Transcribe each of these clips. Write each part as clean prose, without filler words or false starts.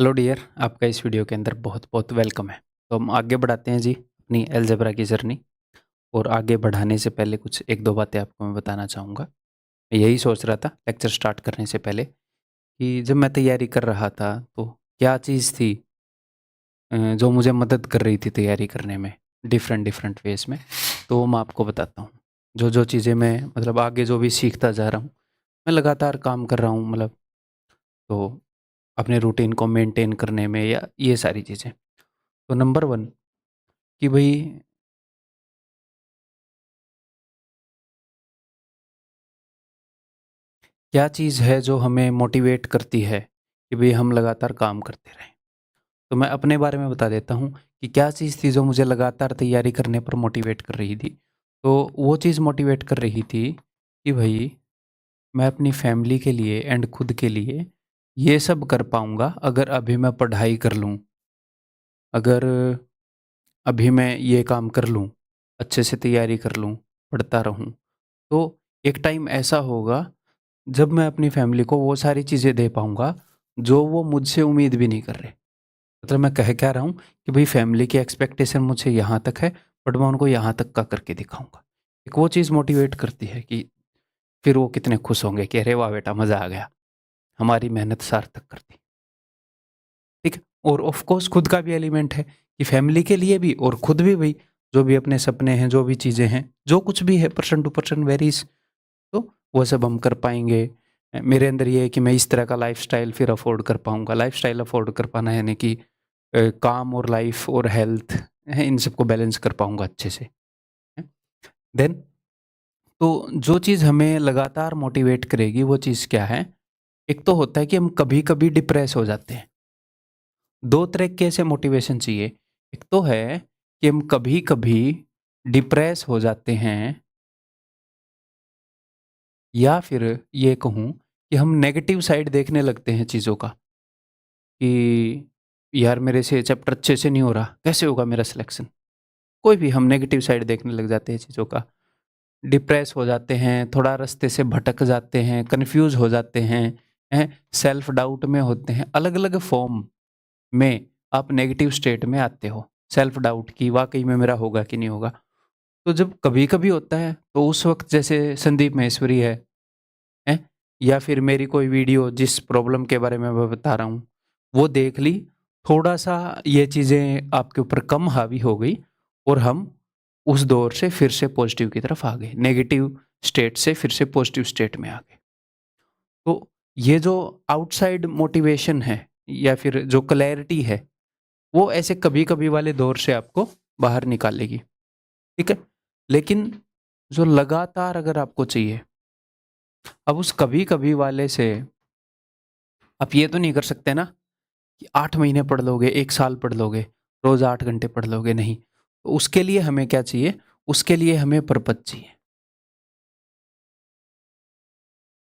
Hello dear, आपका इस video के अंदर बहुत बहुत वेलकम है। तो हम आगे बढ़ाते हैं जी अपनी अलजेब्रा की जर्नी। और आगे बढ़ाने से पहले कुछ एक दो बातें आपको मैं बताना चाहूँगा। मैं यही सोच रहा था लेक्चर स्टार्ट करने से पहले कि जब मैं तैयारी कर रहा था तो क्या चीज़ थी जो मुझे मदद कर रही थी तैयारी करने में डिफरेंट डिफरेंट वेज में। तो मैं आपको बताता हूँ जो जो चीज़ें मैं मतलब आगे जो भी सीखता जा रहा हूँ, मैं लगातार काम कर रहा हूँ मतलब। तो अपने रूटीन को मेंटेन करने में या ये सारी चीज़ें। तो नंबर वन कि भाई क्या चीज़ है जो हमें मोटिवेट करती है कि भाई हम लगातार काम करते रहें। तो मैं अपने बारे में बता देता हूँ कि क्या चीज़ थी जो मुझे लगातार तैयारी करने पर मोटिवेट कर रही थी। तो वो चीज़ मोटिवेट कर रही थी कि भाई मैं अपनी फैमिली के लिए एंड खुद के लिए ये सब कर पाऊँगा अगर अभी मैं पढ़ाई कर लूँ, अगर अभी मैं ये काम कर लूँ, अच्छे से तैयारी कर लूँ, पढ़ता रहूँ। तो एक टाइम ऐसा होगा जब मैं अपनी फैमिली को वो सारी चीज़ें दे पाऊँगा जो वो मुझसे उम्मीद भी नहीं कर रहे। मतलब मैं कह क्या रहा हूँ कि भई फैमिली की एक्सपेक्टेशन मुझसे यहाँ तक है, बट मैं उनको यहाँ तक का करके दिखाऊँगा। एक वो चीज़ मोटिवेट करती है कि फिर वो कितने खुश होंगे कि अरे वाह बेटा मज़ा आ गया, हमारी मेहनत सार्थक कर दी। ठीक है? और ऑफ कोर्स खुद का भी एलिमेंट है कि फैमिली के लिए भी और खुद भी भई जो भी अपने सपने हैं, जो भी चीज़ें हैं, जो कुछ भी है पर्सन टू पर्सन वेरीज़। तो वो सब हम कर पाएँगे। मेरे अंदर ये है कि मैं इस तरह का लाइफ़स्टाइल फिर अफ़ोर्ड कर पाऊँगा। लाइफ़स्टाइल अफ़ोर्ड कर पाना यानी कि काम और लाइफ़ और हेल्थ हैं, इन सबको बैलेंस कर पाऊँगा अच्छे से। हैं। देन तो जो चीज़ हमें लगातार मोटिवेट करेगी वो चीज़ क्या है? एक तो होता है कि हम कभी-कभी डिप्रेस हो जाते हैं। 2 तरह के ऐसे मोटिवेशन चाहिए। एक तो है कि हम कभी-कभी डिप्रेस हो जाते हैं या फिर ये कहूँ कि हम नेगेटिव साइड देखने लगते हैं चीज़ों का कि यार मेरे से चैप्टर अच्छे से नहीं हो रहा, कैसे होगा मेरा सिलेक्शन? कोई भी हम नेगेटिव साइड देखने लग जाते हैं चीज़ों का। डिप्रेस हो जाते हैं, थोड़ा रास्ते से भटक जाते हैं, कन्फ्यूज़ हो जाते हैं, सेल्फ डाउट में होते हैं। अलग-अलग फॉर्म में आप नेगेटिव स्टेट में आते हो। सेल्फ डाउट कि वाक़ई में मेरा होगा कि नहीं होगा। तो जब कभी-कभी होता है तो उस वक़्त जैसे संदीप माहेश्वरी है? या फिर मेरी कोई वीडियो जिस प्रॉब्लम के बारे में मैं बता रहा हूँ, वो देख ली, थोड़ा-सा ये चीज़ें आपके ऊपर कम हावी हो गई और हम उस दौर से फिर से पॉज़िटिव की तरफ आ गए। नेगेटिव स्टेट से फिर से पॉज़िटिव स्टेट में आ गए। तो ये जो आउटसाइड मोटिवेशन है या फिर जो क्लैरिटी है, वो ऐसे कभी-कभी वाले दौर से आपको बाहर निकालेगी, ठीक है? लेकिन जो लगातार अगर आपको चाहिए, अब उस कभी-कभी वाले से आप ये तो नहीं कर सकते ना कि 8 महीने पढ़ लोगे, 1 साल पढ़ लोगे, रोज़ 8 घंटे पढ़ लोगे, नहीं। तो उसके लिए हमें क्या चाहिए? उसके लिए हमें पर्पज़ चाहिए।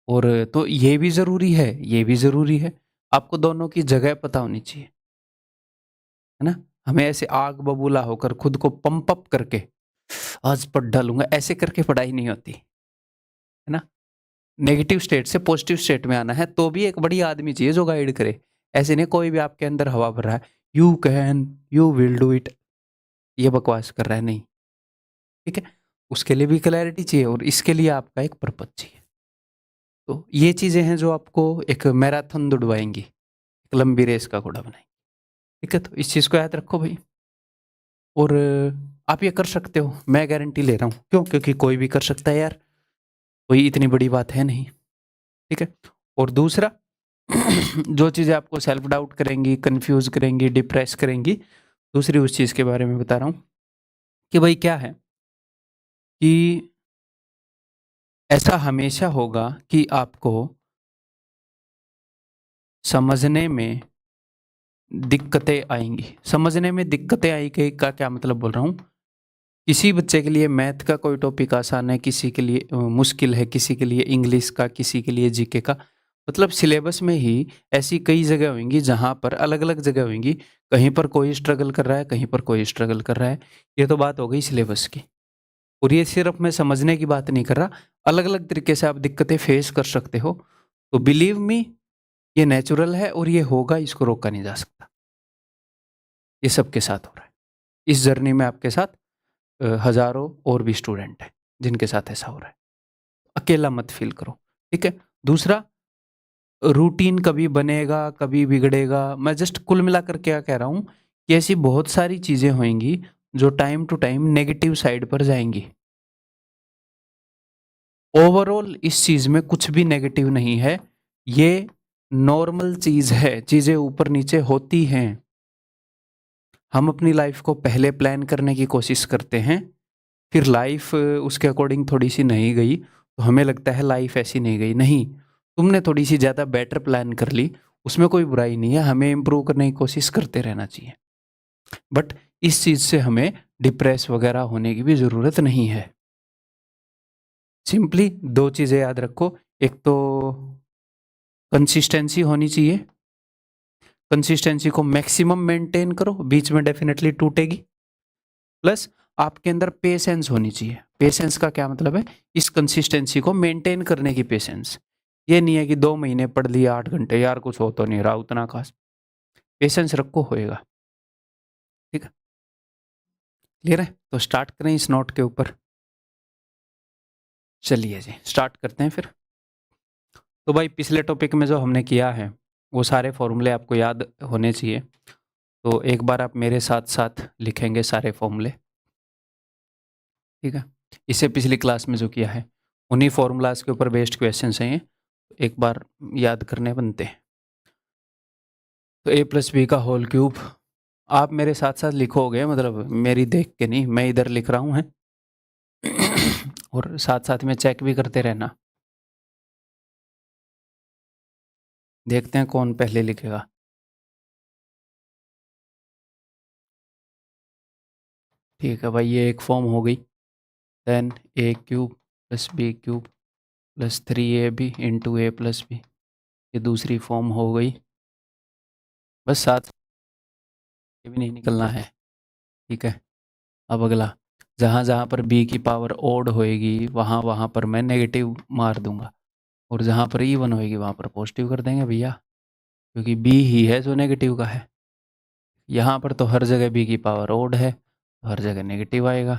और तो ये भी ज़रूरी है, ये भी ज़रूरी है। आपको दोनों की जगह पता होनी चाहिए, है ना? हमें ऐसे आग बबूला होकर खुद को पंप अप करके आज पढ़ डालूँगा, ऐसे करके पढ़ाई नहीं होती, है ना? नेगेटिव स्टेट से पॉजिटिव स्टेट में आना है, तो भी एक बढ़िया आदमी चाहिए जो गाइड करे। ऐसे नहीं कोई भी आपके अंदर हवा भर रहा है, you can, you will do it, ये बकवास कर रहा है, नहीं। ठीक है? उसके लिए भी क्लैरिटी चाहिए और इसके लिए आपका एक पर्पज़ चाहिए। तो ये चीज़ें हैं जो आपको एक मैराथन दौड़वाएँगी, एक लंबी रेस का घोड़ा बनाएँगी। ठीक है? तो इस चीज़ को याद रखो भई। और आप ये कर सकते हो, मैं गारंटी ले रहा हूँ। क्यों? क्योंकि कोई भी कर सकता है यार, कोई इतनी बड़ी बात है नहीं। ठीक है? और दूसरा जो चीज़ें आपको सेल्फ डाउट करेंगी, कन्फ्यूज़ करेंगी, डिप्रेस करेंगी, दूसरी उस चीज़ के बारे में बता रहा हूँ कि भई क्या है कि ऐसा हमेशा होगा कि आपको समझने में दिक्कतें आएँगी। समझने में दिक्कतें आएँगी का क्या मतलब बोल रहा हूँ, किसी बच्चे के लिए मैथ का कोई टॉपिक आसान है, किसी के लिए मुश्किल है, किसी के लिए इंग्लिश का, किसी के लिए जीके का। मतलब सिलेबस में ही ऐसी कई जगह होंगी जहाँ पर अलग-अलग जगह होंगी, कहीं पर कोई स्ट्रगल कर रहा है, कहीं पर कोई स्ट्रगल कर रहा है। ये तो बात हो गई सिलेबस की। और ये सिर्फ़ मैं समझने की बात नहीं कर रहा, अलग-अलग तरीके से आप दिक्कतें फेस कर सकते हो। तो बिलीव मी ये नेचुरल है और ये होगा, इसको रोका नहीं जा सकता। ये सबके साथ हो रहा है। इस जर्नी में आपके साथ हजारों और भी स्टूडेंट हैं जिनके साथ ऐसा हो रहा है। अकेला मत फील करो, ठीक है। दूसरा, रूटीन कभी बनेगा कभी बिगड़ेगा। मैं जस्ट कुल मिलाकर क्या कह रहा हूं कि ऐसी बहुत सारी चीजें होंगी जो time to time negative side पर जाएंगी। ओवरऑल इस चीज में कुछ भी नेगेटिव नहीं है, ये नॉर्मल चीज है, चीजें ऊपर नीचे होती हैं। हम अपनी लाइफ को पहले प्लान करने की कोशिश करते हैं, फिर लाइफ उसके अकॉर्डिंग थोड़ी सी नहीं गई तो हमें लगता है लाइफ ऐसी नहीं गई। नहीं, तुमने थोड़ी सी ज़्यादा बेटर प्लान कर ली, उसमें कोई बुराई नहीं है, हमें इम्प्रूव करने की कोशिश करते रहना चाहिए। बट इस चीज़ से हमें डिप्रेस वगैरह होने की भी ज़रूरत नहीं है। सिंपली दो चीज़ें याद रखो, एक तो कंसिस्टेंसी होनी चाहिए, कंसिस्टेंसी को मैक्सिमम मेंटेन करो, बीच में डेफिनेटली टूटेगी। प्लस आपके अंदर पेशेंस होनी चाहिए। पेशेंस का क्या मतलब है? इस कंसिस्टेंसी को मेंटेन करने की पेशेंस। ये नहीं है कि 2 महीने पढ़ लिया 8 घंटे, यार कुछ हो तो नहीं रहा उतना खास। पेशेंस रखो, होएगा। ठीक है, क्लियर है? तो स्टार्ट करें इस नोट के ऊपर। चलिए जी, स्टार्ट करते हैं फिर। तो भाई पिछले टॉपिक में जो हमने किया है वो सारे फॉर्मूले आपको याद होने चाहिए। तो एक बार आप मेरे साथ साथ लिखेंगे सारे फॉर्मूले, ठीक है। इससे पिछली क्लास में जो किया है उन्हीं फॉर्मूलाज के ऊपर बेस्ड क्वेश्चंस हैं ये, एक बार याद करने बनते हैं। तो a प्लस बी का होल क्यूब, आप मेरे साथ साथ लिखोगे, मतलब मेरी देख के नहीं, मैं इधर लिख रहा हूँ है और साथ साथ में चेक भी करते रहना। देखते हैं कौन पहले लिखेगा। ठीक है भाई, ये एक फॉर्म हो गई। Then a cube plus B cube plus 3ab into A plus B, ये दूसरी फॉर्म हो गई। बस साथ ये भी नहीं निकलना है, ठीक है। अब अगला, जहाँ जहाँ पर b की पावर ओड होएगी वहाँ वहाँ पर मैं नेगेटिव मार दूंगा, और जहाँ पर इवन होएगी वहाँ पर पॉजिटिव कर देंगे भैया, क्योंकि b ही है जो नेगेटिव का है। यहाँ पर तो हर जगह b की पावर ओड है, तो हर जगह नेगेटिव आएगा,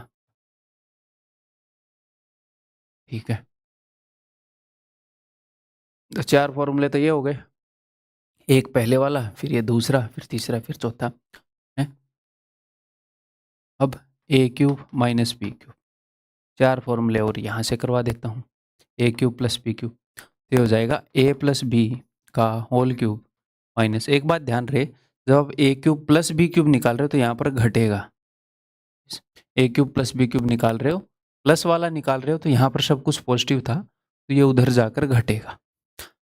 ठीक है। तो 4 फॉर्मूले तो ये हो गए, एक पहले वाला, फिर ये दूसरा, फिर तीसरा, फिर चौथा है। अब a cube minus B cube, 4 फॉर्मूले और यहाँ से करवा देता हूँ। a cube plus B cube, तो हो जाएगा a प्लस बी का होल क्यूब माइनस, एक बात ध्यान रहे, जब आप a cube plus B cube निकाल रहे हो तो यहाँ पर घटेगा। a cube plus B cube निकाल रहे हो, प्लस वाला निकाल रहे हो, तो यहाँ पर सब कुछ पॉजिटिव था तो ये उधर जाकर घटेगा।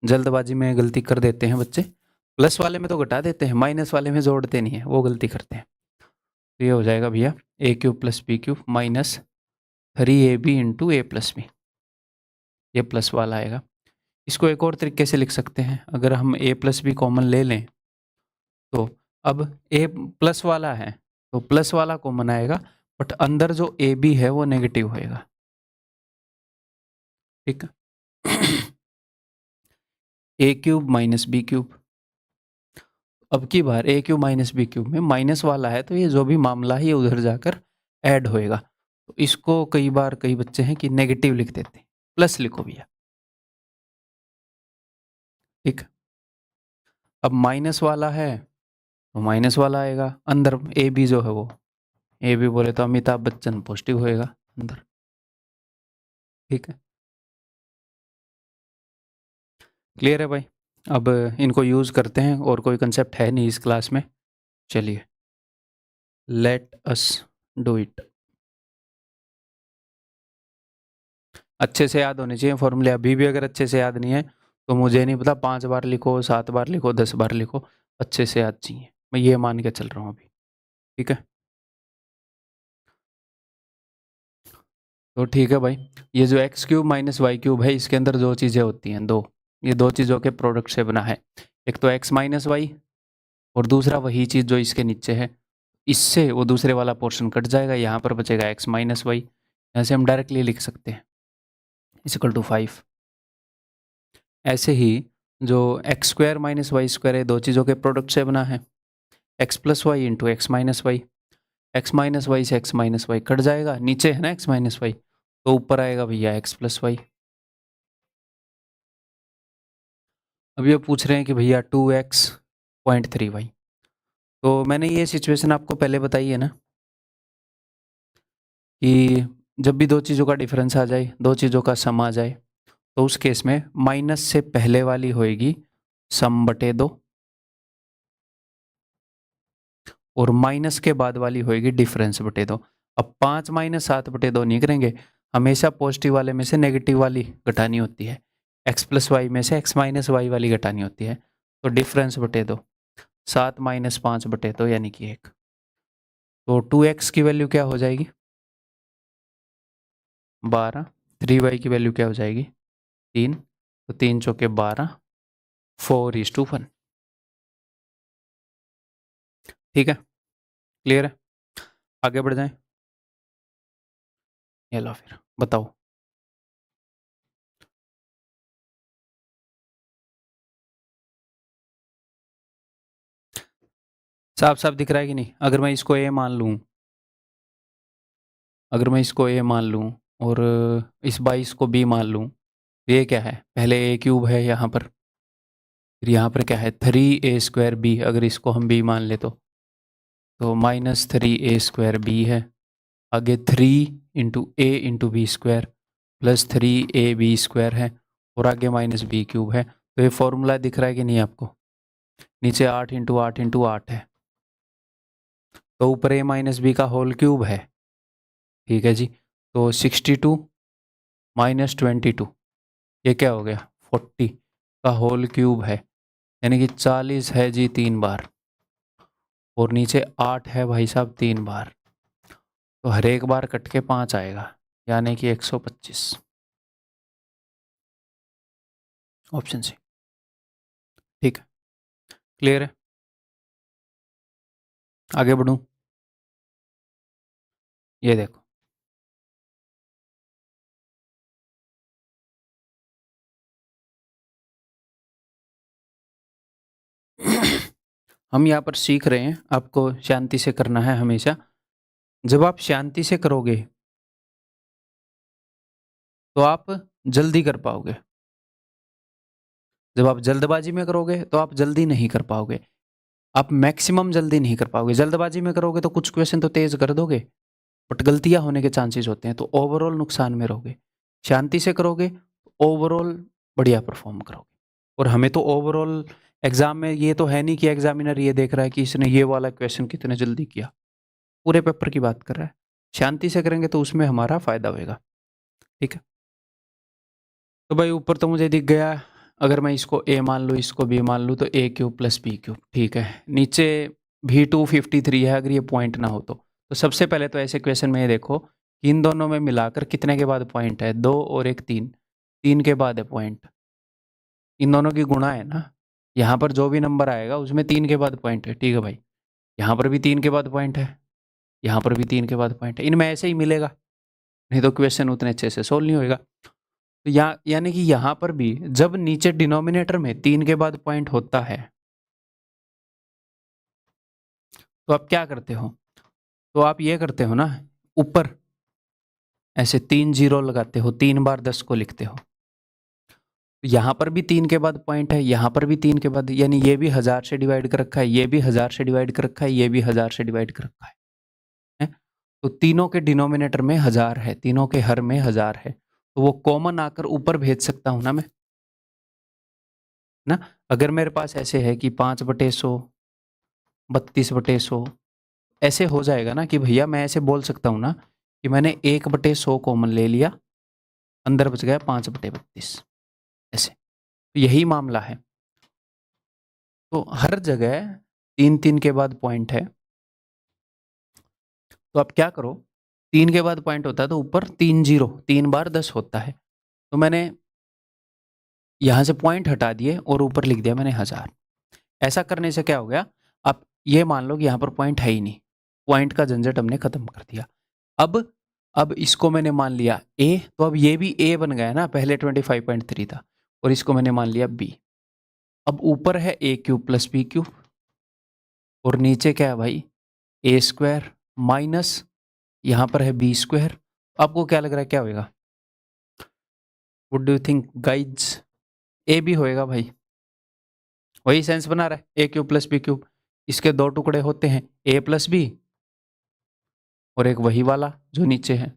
जल्दबाजी में गलती कर देते हैं बच्चे, प्लस वाले में तो घटा देते हैं, माइनस वाले में जोड़ते नहीं है, वो गलती करते हैं। तो ये हो जाएगा भैया a cube plus B cube minus 3ab into A plus B, ये प्लस वाला आएगा। इसको एक और तरीके से लिख सकते हैं, अगर हम a प्लस बी कॉमन ले लें तो अब a प्लस वाला है तो प्लस वाला कॉमन आएगा, बट अंदर जो ए बी है वो नेगेटिव होएगा, ठीक है। A cube minus B cube, अब की बार ए क्यूब माइनस बी क्यूब में माइनस वाला है तो ये जो भी मामला है ये उधर जाकर ऐड होएगा। तो इसको कई बार कई बच्चे हैं कि नेगेटिव लिख देते हैं, प्लस लिखो भैया, ठीक। अब माइनस वाला है तो माइनस वाला आएगा, अंदर ए बी जो है वो, ए बी बोले तो अमिताभ बच्चन पॉजिटिव होएगा अंदर, ठीक है। क्लियर है भाई? अब इनको यूज़ करते हैं, और कोई कंसेप्ट है नहीं इस क्लास में। चलिए, लेट अस डू इट। अच्छे से याद होने चाहिए फॉर्मूले, अभी भी अगर अच्छे से याद नहीं है तो मुझे नहीं पता, 5 बार लिखो, 7 बार लिखो, 10 बार लिखो, अच्छे से याद चाहिए, मैं ये मान के चल रहा हूँ अभी, ठीक है। तो ठीक है भाई, ये जो X cube minus Y cube है इसके अंदर जो चीज़ें होती हैं दो, ये दो चीज़ों के प्रोडक्ट से बना है, एक तो एक्स माइनस वाई और दूसरा वही चीज़ जो इसके नीचे है, इससे वो दूसरे वाला पोर्शन कट जाएगा, यहाँ पर बचेगा एक्स माइनस वाई, यहाँ से हम डायरेक्टली लिख सकते हैं इक्वल टू 5। ऐसे ही जो X square minus Y square है, दो चीज़ों के प्रोडक्ट से बना है। X plus Y into X minus Y, X minus Y से एक्स माइनस वाई कट जाएगा, नीचे है ना एक्स माइनस वाई, तो ऊपर आएगा भैया एक्स प्लस वाई। अब ये पूछ रहे हैं कि भैया 2x 0.3y, तो मैंने ये सिचुएशन आपको पहले बताई है ना कि जब भी दो चीज़ों का डिफरेंस आ जाए, दो चीज़ों का सम आ जाए, तो उस केस में माइनस से पहले वाली होएगी सम बटे दो और माइनस के बाद वाली होएगी डिफरेंस बटे दो। अब 5 माइनस 7 बटे दो नहीं करेंगे, हमेशा पॉजिटिव वाले में से नेगेटिव वाली घटानी होती है, एक्स प्लस वाई में से एक्स माइनस वाई वाली घटानी होती है, तो डिफरेंस बटे दो, 7 माइनस 5 बटे दो यानी कि 1। तो 2x की वैल्यू क्या हो जाएगी 12, 3y की वैल्यू क्या हो जाएगी 3, तो 3 चौके 12, 4:1। ठीक है, क्लियर है, आगे बढ़ जाएं। ये लो फिर बताओ। साफ साफ दिख रहा है कि नहीं? अगर मैं इसको a मान लूँ, अगर मैं इसको a मान लूँ और इस 22 को b मान लूँ, तो ये क्या है, पहले a क्यूब है यहाँ पर, फिर यहाँ पर क्या है 3a² b, अगर इसको हम b मान ले तो -3a² b है, आगे 3 into a into B square plus 3ab² है, और आगे -b³ है। तो ये फॉर्मूला दिख रहा है कि नहीं आपको? नीचे 8 इंटू 8 इंटू 8 है, तो ऊपर a माइनस बी का होल क्यूब है। ठीक है जी, तो 62 माइनस 22, ये क्या हो गया 40 का होल क्यूब है, यानी कि 40 है जी 3 बार, और नीचे 8 है भाई साहब 3 बार, तो हर एक बार कट के 5 आएगा, यानी कि 125। Option C. ठीक है, क्लियर है, आगे बढ़ूं? ये देखो, हम यहाँ पर सीख रहे हैं, आपको शांति से करना है हमेशा। जब आप शांति से करोगे तो आप जल्दी कर पाओगे, जब आप जल्दबाजी में करोगे तो आप जल्दी नहीं कर पाओगे, आप मैक्सिमम जल्दी नहीं कर पाओगे। जल्दबाजी में करोगे तो कुछ क्वेश्चन तो तेज कर दोगे, बट गलतियां होने के चांसेस होते हैं, तो ओवरऑल नुकसान में रहोगे। शांति से करोगे तो ओवरऑल बढ़िया परफॉर्म करोगे। और हमें तो ओवरऑल एग्जाम में ये तो है नहीं कि एग्जामिनर ये देख रहा है कि इसने ये वाला क्वेश्चन कितने जल्दी किया, पूरे पेपर की बात कर रहा है। शांति से करेंगे तो उसमें हमारा फायदा होगा। ठीक है, तो भाई ऊपर तो मुझे दिख गया, अगर मैं इसको a मान लूँ, इसको b मान लूँ, तो a³ प्लस b³। ठीक है, नीचे भी 253 है, अगर ये पॉइंट ना हो तो सबसे पहले तो ऐसे क्वेश्चन में ये देखो कि इन दोनों में मिलाकर कितने के बाद पॉइंट है, 2 और एक 3, 3 के बाद है पॉइंट, इन दोनों की गुणा है ना, यहाँ पर जो भी नंबर आएगा उसमें 3 के बाद पॉइंट है। ठीक है भाई, यहाँ पर भी 3 के बाद पॉइंट है, यहाँ पर भी 3 के बाद पॉइंट है, इनमें ऐसे ही मिलेगा, नहीं तो क्वेश्चन उतने अच्छे से सोल्व नहीं होएगा। तो यानी कि यहाँ पर भी जब नीचे डिनोमिनेटर में 3 के बाद पॉइंट होता है तो आप क्या करते हो, तो आप ये करते हो ना, ऊपर ऐसे 3 जीरो लगाते हो, 3 बार 10 को लिखते हो। यहाँ पर भी 3 के बाद पॉइंट है, यहाँ पर भी 3 के बाद, यानी ये भी 1000 से डिवाइड कर रखा है, ये भी 1000 से डिवाइड कर रखा है, ये भी 1000 से डिवाइड कर रखा है? तो तीनों के डिनोमिनेटर में 1000 है, तीनों के हर में 1000 है, तो वो कॉमन आकर ऊपर भेज सकता हूं ना मैं, ना। अगर मेरे पास ऐसे है कि 5/100, 32/100, ऐसे हो जाएगा ना कि भैया मैं ऐसे बोल सकता हूँ ना कि मैंने 1/100 कॉमन ले लिया, अंदर बच गया 5/32, ऐसे। तो यही मामला है, तो हर जगह 3 के बाद पॉइंट है, तो आप क्या करो, 3 के बाद पॉइंट होता है तो ऊपर 3 जीरो, 3 बार 10 होता है, तो मैंने यहाँ से पॉइंट हटा दिए और ऊपर लिख दिया मैंने 1000। ऐसा करने से क्या हो गया, आप ये मान लो कि यहाँ पर पॉइंट है ही नहीं, पॉइंट का झंझट हमने खत्म कर दिया। अब इसको मैंने मान लिया a, तो अब ये भी a बन गया ना, पहले 25.3 था, और इसको मैंने मान लिया b। अब ऊपर है A cube plus B cube और नीचे क्या है भाई, ए स्क्वायर माइनस यहां पर है बी स्क्वायर। आपको क्या लग रहा है क्या होएगा, what do you think guys? A B होएगा भाई, वही सेंस बना रहा है, A cube plus B cube. इसके दो टुकड़े होते हैं, ए प्लस बी और एक वही वाला जो नीचे है।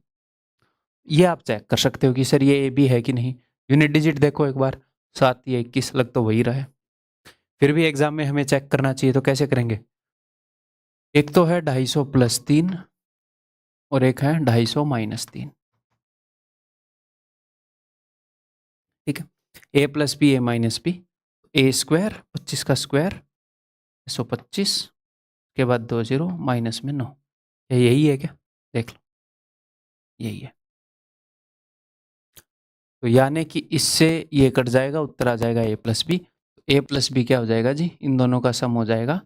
ये आप चेक कर सकते हो कि सर ये ए बी है कि नहीं। यूनिट डिजिट देखो एक बार, 7 या 21 लग तो वही रहा है। फिर भी एग्जाम में हमें चेक करना चाहिए, तो कैसे करेंगे? एक तो है 250 प्लस 3 और एक है 250 माइनस 3। ठीक है, ए प्लस बी ए माइनस बी, ए स्क्वायर 25 का स्क्वायर 125 के बाद 2 0 माइनस में 9। यही है क्या? देख लो, यही है। तो यानी कि इससे ये कट जाएगा, उत्तर आ जाएगा ए प्लस बी। ए प्लस बी क्या हो जाएगा जी, इन दोनों का सम हो जाएगा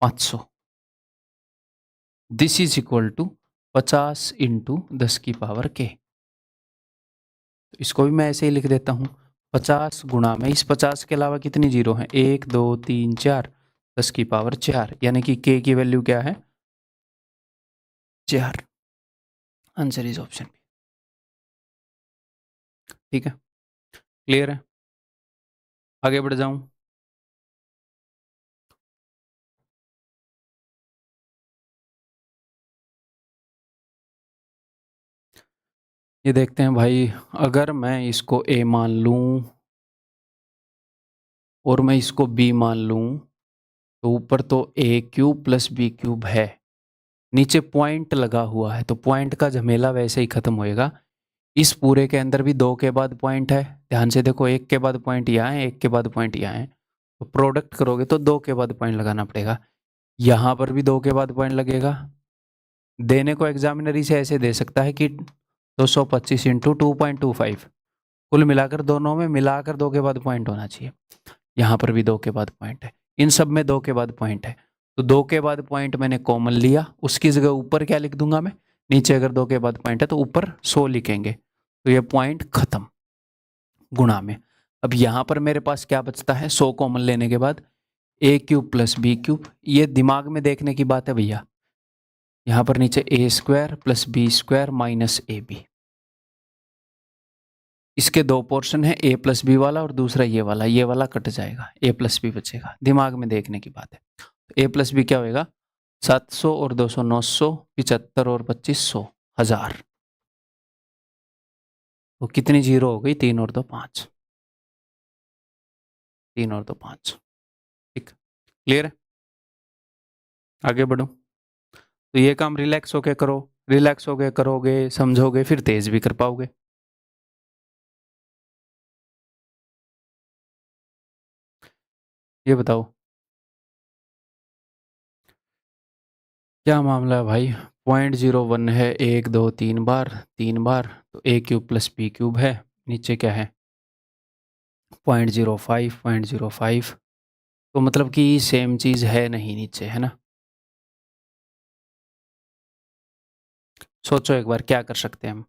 500। This is equal to 50 into 10 की पावर के। तो इसको भी मैं ऐसे ही लिख देता हूँ, 50 गुणा में इस 50 के अलावा कितनी जीरो हैं, 1 2 3 4, 10 की पावर 4, यानी कि के की वैल्यू क्या है, 4। Answer is option B. ठीक है, क्लियर है? आगे बढ़ जाऊं? ये देखते हैं भाई, अगर मैं इसको ए मान लूं और मैं इसको बी मान लूं, तो ऊपर तो A cube plus B cube है, नीचे पॉइंट लगा हुआ है, तो पॉइंट का झमेला वैसे ही खत्म होएगा। इस पूरे के अंदर भी 2 के बाद पॉइंट है, ध्यान से देखो, 1 के बाद पॉइंट यहाँ है, 1 के बाद पॉइंट यहाँ है, तो प्रोडक्ट करोगे तो 2 के बाद पॉइंट लगाना पड़ेगा। यहाँ पर भी 2 के बाद पॉइंट लगेगा। देने को एग्जामिनर इसे ऐसे दे सकता है कि 225 इंटू 2.25, कुल मिलाकर दोनों में मिलाकर 2 के बाद पॉइंट होना चाहिए। यहाँ पर भी 2 के बाद पॉइंट है, इन सब में 2 के बाद पॉइंट है, तो 2 के बाद पॉइंट मैंने कॉमन लिया, उसकी जगह ऊपर क्या लिख दूंगा मैं, नीचे अगर 2 के बाद पॉइंट है तो ऊपर 100 लिखेंगे, तो ये पॉइंट खत्म गुणा में। अब यहाँ पर मेरे पास क्या बचता है, 100 कॉमन लेने के बाद ए क्यूब प्लस बी क्यूब, ये दिमाग में देखने की बात है भैया। यहाँ पर नीचे A square plus B square minus A B, इसके 2 पोर्शन है, ए प्लस बी वाला और दूसरा ये वाला कट जाएगा, ए प्लस बी बचेगा, दिमाग में देखने की बात है। तो ए प्लस बी क्या होएगा, 700 और 200 900, 75 और 25 100, 1000। तो कितनी जीरो हो गई, 3 और 2 5, 3 और 2 5। ठीक, क्लियर है? आगे बढ़ो। तो ये काम रिलैक्स होके करो, रिलैक्स होके करोगे, समझोगे, फिर तेज भी कर पाओगे। ये बताओ क्या मामला है भाई। 0.01 है, 1 2 3 बार, 3 बार, तो A cube plus B cube है, नीचे क्या है 0.05, 0.05, तो मतलब कि सेम चीज़ है नहीं नीचे, है ना। सोचो एक बार क्या कर सकते हैं हम।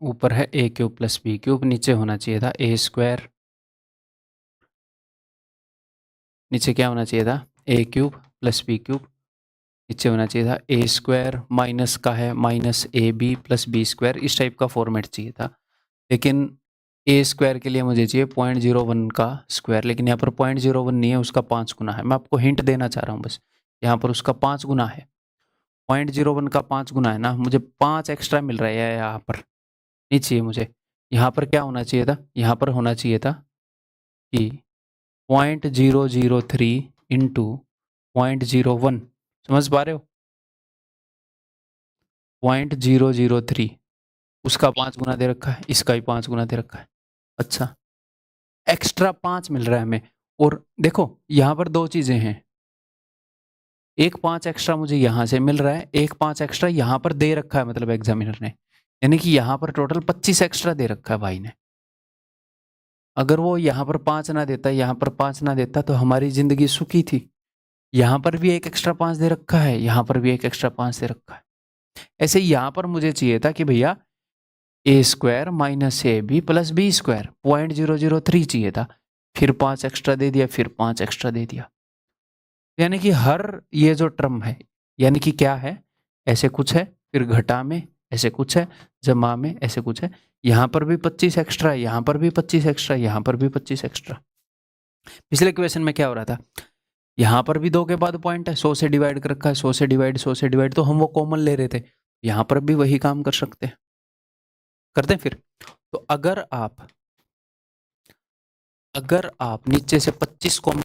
ऊपर है A cube plus B cube, नीचे होना चाहिए था ए स्क्वायर, नीचे क्या होना चाहिए था, A cube plus B cube, नीचे होना चाहिए था ए स्क्वायर, माइनस का है minus A B plus B square, इस टाइप का फॉर्मेट चाहिए था। लेकिन ए स्क्वायर के लिए मुझे चाहिए 0.01 का स्क्वायर, लेकिन यहाँ पर 0.01 नहीं है, उसका 5 गुना है। मैं आपको हिंट देना चाह रहा हूँ बस, यहाँ पर उसका 5 गुना है, 0.01 का 5 गुना है ना, मुझे 5 एक्स्ट्रा मिल रहा है यहाँ पर, नहीं चाहिए मुझे। यहाँ पर क्या होना चाहिए था, यहाँ पर होना चाहिए था कि 0.003 इंटू 0.01, समझ पा रहे हो, 0.003, उसका 5 गुना दे रखा है, इसका भी 5 गुना दे रखा है। अच्छा, एक्स्ट्रा 5 मिल रहा है हमें। और देखो यहाँ पर 2 चीजें हैं, एक 5 एक्स्ट्रा मुझे यहाँ से मिल रहा है, एक 5 एक्स्ट्रा यहाँ पर दे रखा है, मतलब एग्जामिनर ने, यानी कि यहाँ पर टोटल 25 एक्स्ट्रा दे रखा है भाई ने। अगर वो यहाँ पर 5 ना देता, यहाँ पर 5 ना देता, तो हमारी जिंदगी सुखी थी। यहाँ पर भी एक एक्स्ट्रा 5 दे रखा है, यहाँ पर भी एक एक्स्ट्रा 5 दे रखा है। ऐसे यहाँ पर मुझे चाहिए था कि भैया A square minus A B plus B square, 0.003 चाहिए था, फिर 5 एक्स्ट्रा दे दिया, फिर 5 एक्स्ट्रा दे दिया। यानी कि हर ये जो टर्म है, यानी कि क्या है, ऐसे कुछ है, फिर घटा में ऐसे कुछ है, जमा में ऐसे कुछ है, यहाँ पर भी 25 एक्स्ट्रा है, यहाँ पर भी 25 एक्स्ट्रा, यहाँ पर भी 25 एक्स्ट्रा। पिछले क्वेश्चन में क्या हो रहा था, यहाँ पर भी 2 के बाद पॉइंट है, 100 से डिवाइड कर रखा है, 100 से डिवाइड, 100 से डिवाइड, तो हम वो कॉमन ले रहे थे। यहाँ पर भी वही काम कर सकते हैं, करते हैं फिर। तो अगर आप नीचे से 25 कॉमन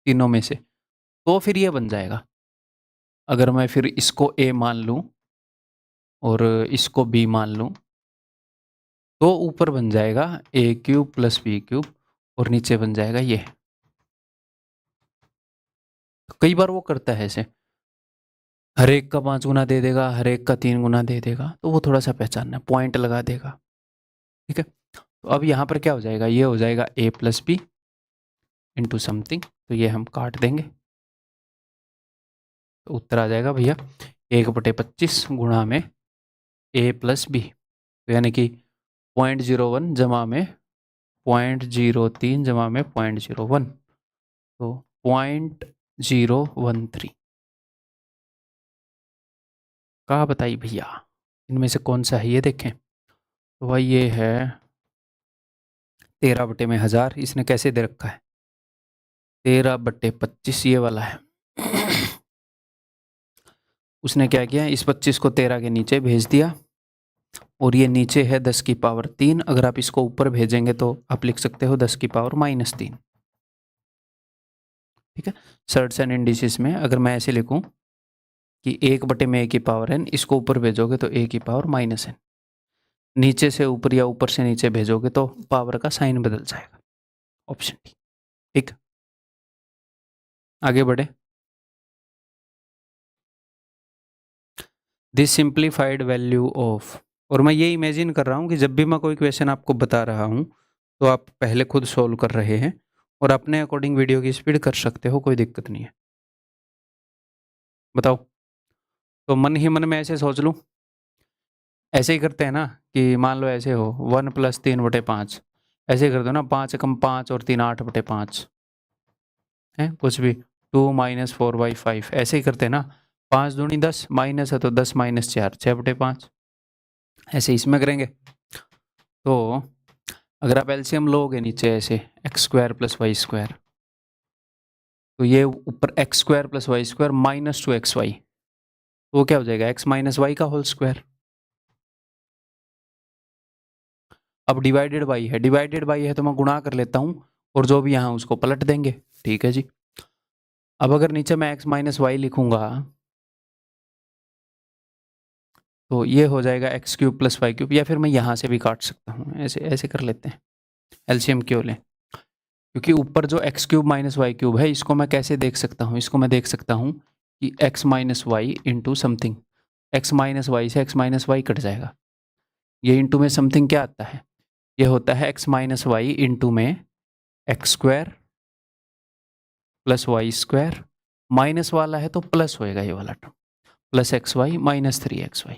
तीनों में से, तो फिर ये बन जाएगा। अगर मैं फिर इसको a मान लूं और इसको b मान लूं, तो ऊपर बन जाएगा a cube plus b cube और नीचे बन जाएगा ये। कई बार वो करता है ऐसे, हर एक का 5 गुना दे देगा, हर एक का 3 गुना दे देगा, तो वो थोड़ा सा पहचानना है, पॉइंट लगा देगा। ठीक है, तो अब यहाँ पर क्या हो जाएगा, ये हो जाएगा a plus B into something, तो ये हम काट देंगे, तो उत्तर आ जाएगा भैया 1/25 गुणा में a प्लस बी, तो यानी कि 0.01 जमा में 0.03 जमा में 0.01, तो 0.013। कहा बताइए भैया, इनमें से कौन सा है, ये देखें। तो भाई ये है 13/1000, इसने कैसे दे रखा है 13/25, ये वाला है। उसने क्या किया, इस 25 को 13 के नीचे भेज दिया, और ये नीचे है 10 की पावर 3। अगर आप इसको ऊपर भेजेंगे तो आप लिख सकते हो 10 की पावर -3। ठीक है, सर्ट्स एंड इंडिसेस में अगर मैं ऐसे लिखूं कि 1/a की पावर n, इसको ऊपर भेजोगे तो a की पावर -n, नीचे से ऊपर या ऊपर से नीचे भेजोगे तो पावर का साइन बदल जाएगा, ऑप्शन डी। ठीक, आगे बढ़े। दिस सिंप्लीफाइड वैल्यू ऑफ, और मैं ये इमेजिन कर रहा हूँ कि जब भी मैं कोई क्वेश्चन आपको बता रहा हूँ तो आप पहले खुद सोल्व कर रहे हैं और अपने अकॉर्डिंग वीडियो की स्पीड कर सकते हो, कोई दिक्कत नहीं है। बताओ, तो मन ही मन में ऐसे सोच लूँ, ऐसे ही करते हैं ना, कि मान लो ऐसे हो 1 + 3/5, ऐसे ही कर दो ना, 5 कम 5 और 3 8/5 है, कुछ भी 2 - 4/5, ऐसे ही करते हैं ना, 5 दूनी 10, माइनस है तो 10 - 4 6/5, ऐसे इसमें करेंगे। तो अगर आप एलसीएम लोगे नीचे ऐसे x² + y², तो ये ऊपर x² + y² -2xy, तो वो क्या हो जाएगा x - y का होल स्क्वायर। अब डिवाइडेड बाई है, डिवाइडेड बाई है तो मैं गुणा कर लेता हूँ और जो भी यहाँ उसको पलट देंगे। ठीक है जी, अब अगर नीचे मैं x - y लिखूंगा तो ये हो जाएगा x³ + y³, या फिर मैं यहाँ से भी काट सकता हूँ, ऐसे ऐसे कर लेते हैं, एलसीएम क्यों लें, क्योंकि ऊपर जो x³ - y³ है, इसको मैं कैसे देख सकता हूँ, इसको मैं देख सकता हूँ कि x - y into something, x - y से x - y कट जाएगा, ये इंटू में समथिंग क्या आता है, ये होता है x - y इंटू में x² + y², माइनस वाला है तो प्लस होएगा ये वाला टर्म, +xy - 3xy,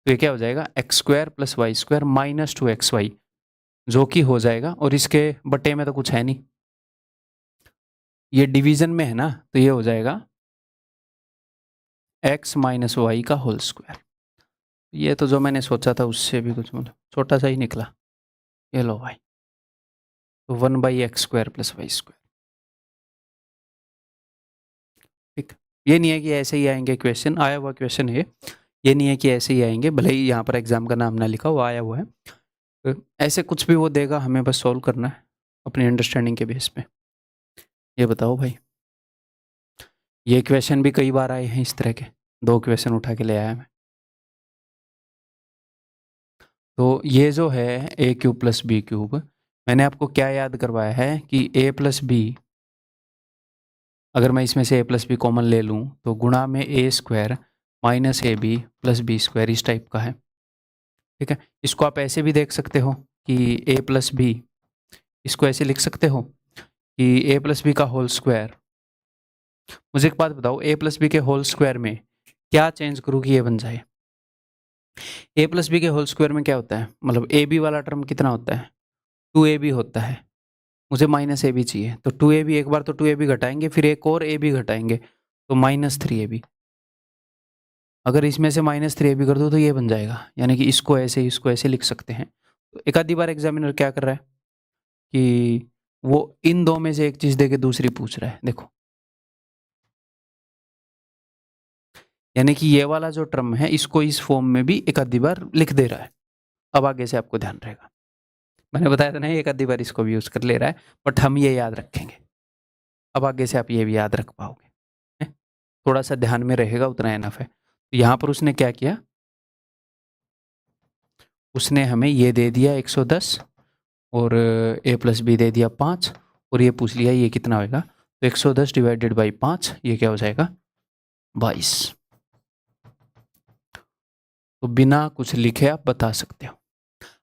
तो ये क्या हो जाएगा x² + y² - 2xy, जो कि हो जाएगा, और इसके बटे में तो कुछ है नहीं, ये डिवीजन में है ना, तो ये हो जाएगा x - y का होल स्क्वायर। ये तो जो मैंने सोचा था उससे भी कुछ मतलब छोटा सा ही निकला, ये लो भाई, तो 1/x² + y²। ठीक, ये नहीं है कि ऐसे ही आएंगे क्वेश्चन, आया हुआ क्वेश्चन है ये नहीं है कि ऐसे ही आएंगे, भले ही यहाँ पर एग्जाम का नाम ना लिखा हुआ, आया हुआ है, तो ऐसे कुछ भी वो देगा, हमें बस सॉल्व करना है अपनी अंडरस्टैंडिंग के बेस पे। ये बताओ भाई, ये क्वेश्चन भी कई बार आए हैं इस तरह के, 2 क्वेश्चन उठा के ले आया मैं। तो ये जो है a³ + b³, मैंने आपको क्या याद करवाया है कि a + b, अगर मैं इसमें से a + b कॉमन ले लूँ तो गुणा में a² - ab + b², इस टाइप का है। ठीक है, इसको आप ऐसे भी देख सकते हो कि a + b, इसको ऐसे लिख सकते हो कि a + b का होल स्क्वायर। मुझे एक बात बताओ, a + b के होल स्क्वायर में क्या चेंज करूँ कि ये बन जाए, a + b के होल स्क्वायर में क्या होता है, मतलब ab वाला टर्म कितना होता है 2ab होता है, मुझे माइनस ए बी चाहिए, तो 2ab, एक बार तो 2ab घटाएंगे, फिर एक और ए बी घटाएंगे, तो -3ab। अगर इसमें से -3ab कर दो तो ये बन जाएगा, यानी कि इसको ऐसे लिख सकते हैं। तो एक आधी बार एग्जामिनर क्या कर रहा है कि वो इन दो में से एक चीज देके दूसरी पूछ रहा है, देखो, यानी कि ये वाला जो टर्म है इसको इस फॉर्म में भी एक आधी बार लिख दे रहा है। अब आगे से आपको ध्यान रहेगा, मैंने बताया था ना एक आधी बार इसको भी यूज कर ले रहा है, बट हम ये याद रखेंगे। अब आगे से आप ये भी याद रख पाओगे, है? थोड़ा सा ध्यान में रहेगा उतना एनफ है। तो यहाँ पर उसने क्या किया, उसने हमें ये दे दिया 110 और a प्लस बी दे दिया 5, और ये पूछ लिया ये कितना होगा, तो 110 डिवाइडेड बाई 5 ये क्या हो जाएगा, 22। तो बिना कुछ लिखे आप बता सकते हो।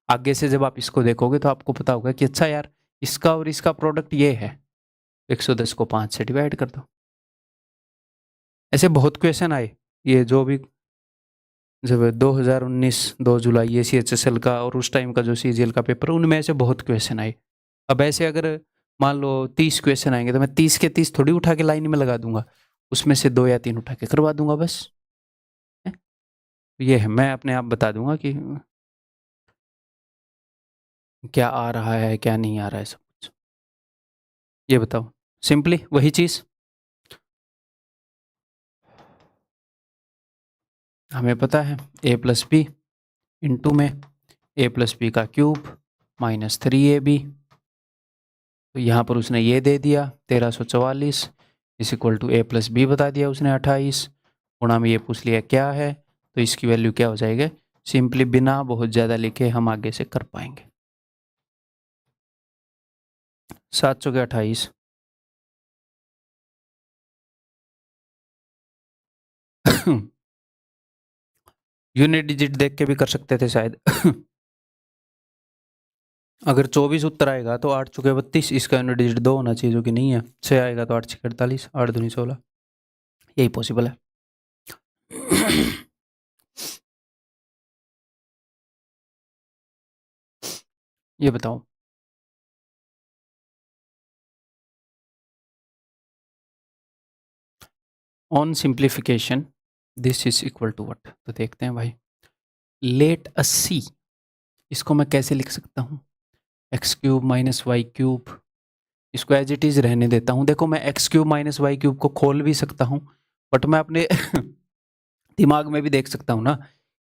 आगे से जब आप इसको देखोगे तो आपको पता होगा कि अच्छा यार, इसका और इसका प्रोडक्ट ये है, 110 को 5 से डिवाइड कर दो। ऐसे बहुत क्वेश्चन आए, ये जो भी जब 2019 2 जुलाई ये CHSL का और उस टाइम का जो CGL का पेपर, उनमें ऐसे बहुत क्वेश्चन आए। अब ऐसे अगर मान लो 30 क्वेश्चन आएंगे तो मैं 30 के 30 थोड़ी उठा के लाइन में लगा दूंगा, उसमें से 2 या 3 उठा के करवा दूंगा बस, है? ये है, मैं अपने आप बता दूंगा कि क्या आ रहा है क्या नहीं आ रहा है सब कुछ। ये बताओ, सिंपली वही चीज हमें पता है, a प्लस बी इंटू में a प्लस बी का क्यूब -3ab। तो यहाँ पर उसने ये दे दिया 1344 is equal to a plus B बता दिया उसने 28, गुणा में ये पूछ लिया क्या है, तो इसकी वैल्यू क्या हो जाएगी, सिंपली बिना बहुत ज़्यादा लिखे हम आगे से कर पाएंगे। 7 चौके 28, यूनिट डिजिट देख के भी कर सकते थे शायद। अगर 24 उत्तर आएगा तो 8 चौके 32, इसका यूनिट डिजिट 2 होना चाहिए, जो कि नहीं है। 6 आएगा तो 8 छः 48, 8 दूनी 16, यही पॉसिबल है। ये बताओ, on simplification this is equal to what, तो देखते हैं भाई। लेट अस सी, इसको मैं कैसे लिख सकता हूँ, X cube minus Y cube, इसको एज इट इज रहने देता हूँ। देखो मैं X cube minus Y cube को खोल भी सकता हूँ, बट मैं अपने दिमाग में भी देख सकता हूँ ना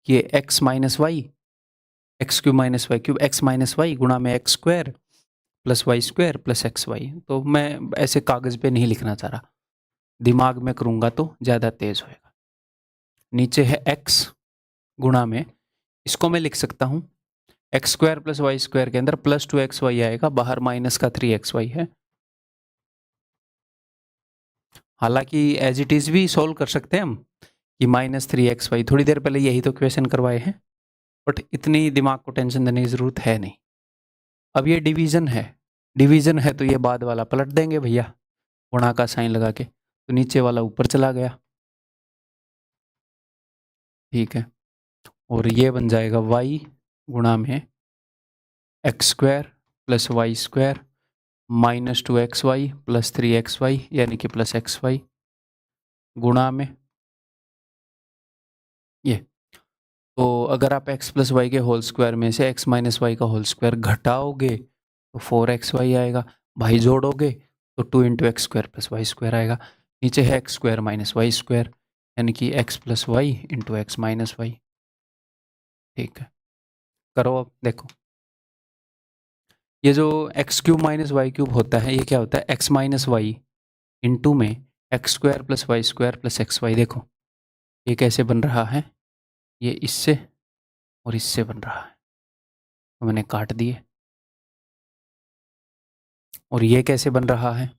कि X minus Y, X cube minus Y cube, X minus Y गुणा में X square plus Y square plus X Y. तो मैं ऐसे कागज पे नहीं लिखना चाह रहा, दिमाग में करूंगा तो ज़्यादा तेज होएगा। नीचे है एक्स गुणा में, इसको मैं लिख सकता हूँ X square plus Y square के अंदर प्लस 2xy आएगा, बाहर माइनस का 3xy है। हालांकि एज इट इज भी सोल्व कर सकते हैं हम कि -3xy, थोड़ी देर पहले यही तो क्वेश्चन करवाए हैं, बट इतनी दिमाग को टेंशन देने की जरूरत है नहीं। अब ये डिवीजन है, डिवीजन है तो ये बाद वाला पलट देंगे भैया, गुणा का साइन लगा के, तो नीचे वाला ऊपर चला गया, ठीक है। और ये बन जाएगा y गुणा में X square plus Y square -2xy plus 3xy यानी कि प्लस xy गुणा में ये। तो अगर आप x प्लस वाई के होल स्क्वायर में से x माइनस वाई का होल स्क्वायर घटाओगे तो 4xy आएगा, भाई जोड़ोगे तो 2 into X square plus Y square आएगा। नीचे है X square minus Y square यानी कि x plus Y into X minus Y, ठीक है। करो अब देखो, ये जो X cube minus Y cube होता है ये क्या होता है, एक्स माइनस वाई इंटू में X square plus Y square plus X Y. देखो ये कैसे बन रहा है, ये इससे और इससे बन रहा है, तो मैंने काट दिए। और ये कैसे बन रहा है,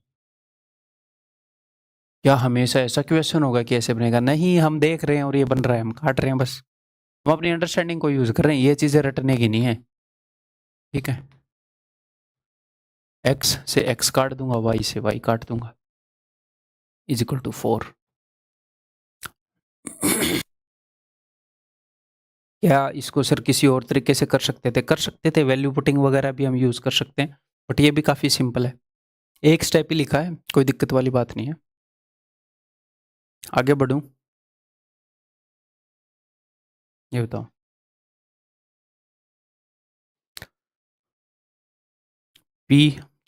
क्या हमेशा ऐसा क्वेश्चन होगा कि ऐसे बनेगा, नहीं, हम देख रहे हैं और ये बन रहा है, हम काट रहे हैं बस, हम अपनी अंडरस्टैंडिंग को यूज कर रहे हैं, ये चीजें रटने की नहीं है, ठीक है। एक्स से एक्स काट दूंगा, वाई से वाई काट दूंगा, इज इक्वल टू 4। क्या इसको सर किसी और तरीके से कर सकते थे, कर सकते थे, वैल्यू पुटिंग वगैरह भी हम यूज कर सकते हैं, बट ये भी काफ़ी सिंपल है, एक स्टेप ही लिखा है, कोई दिक्कत वाली बात नहीं है। आगे बढ़ूं, ये बताओ, P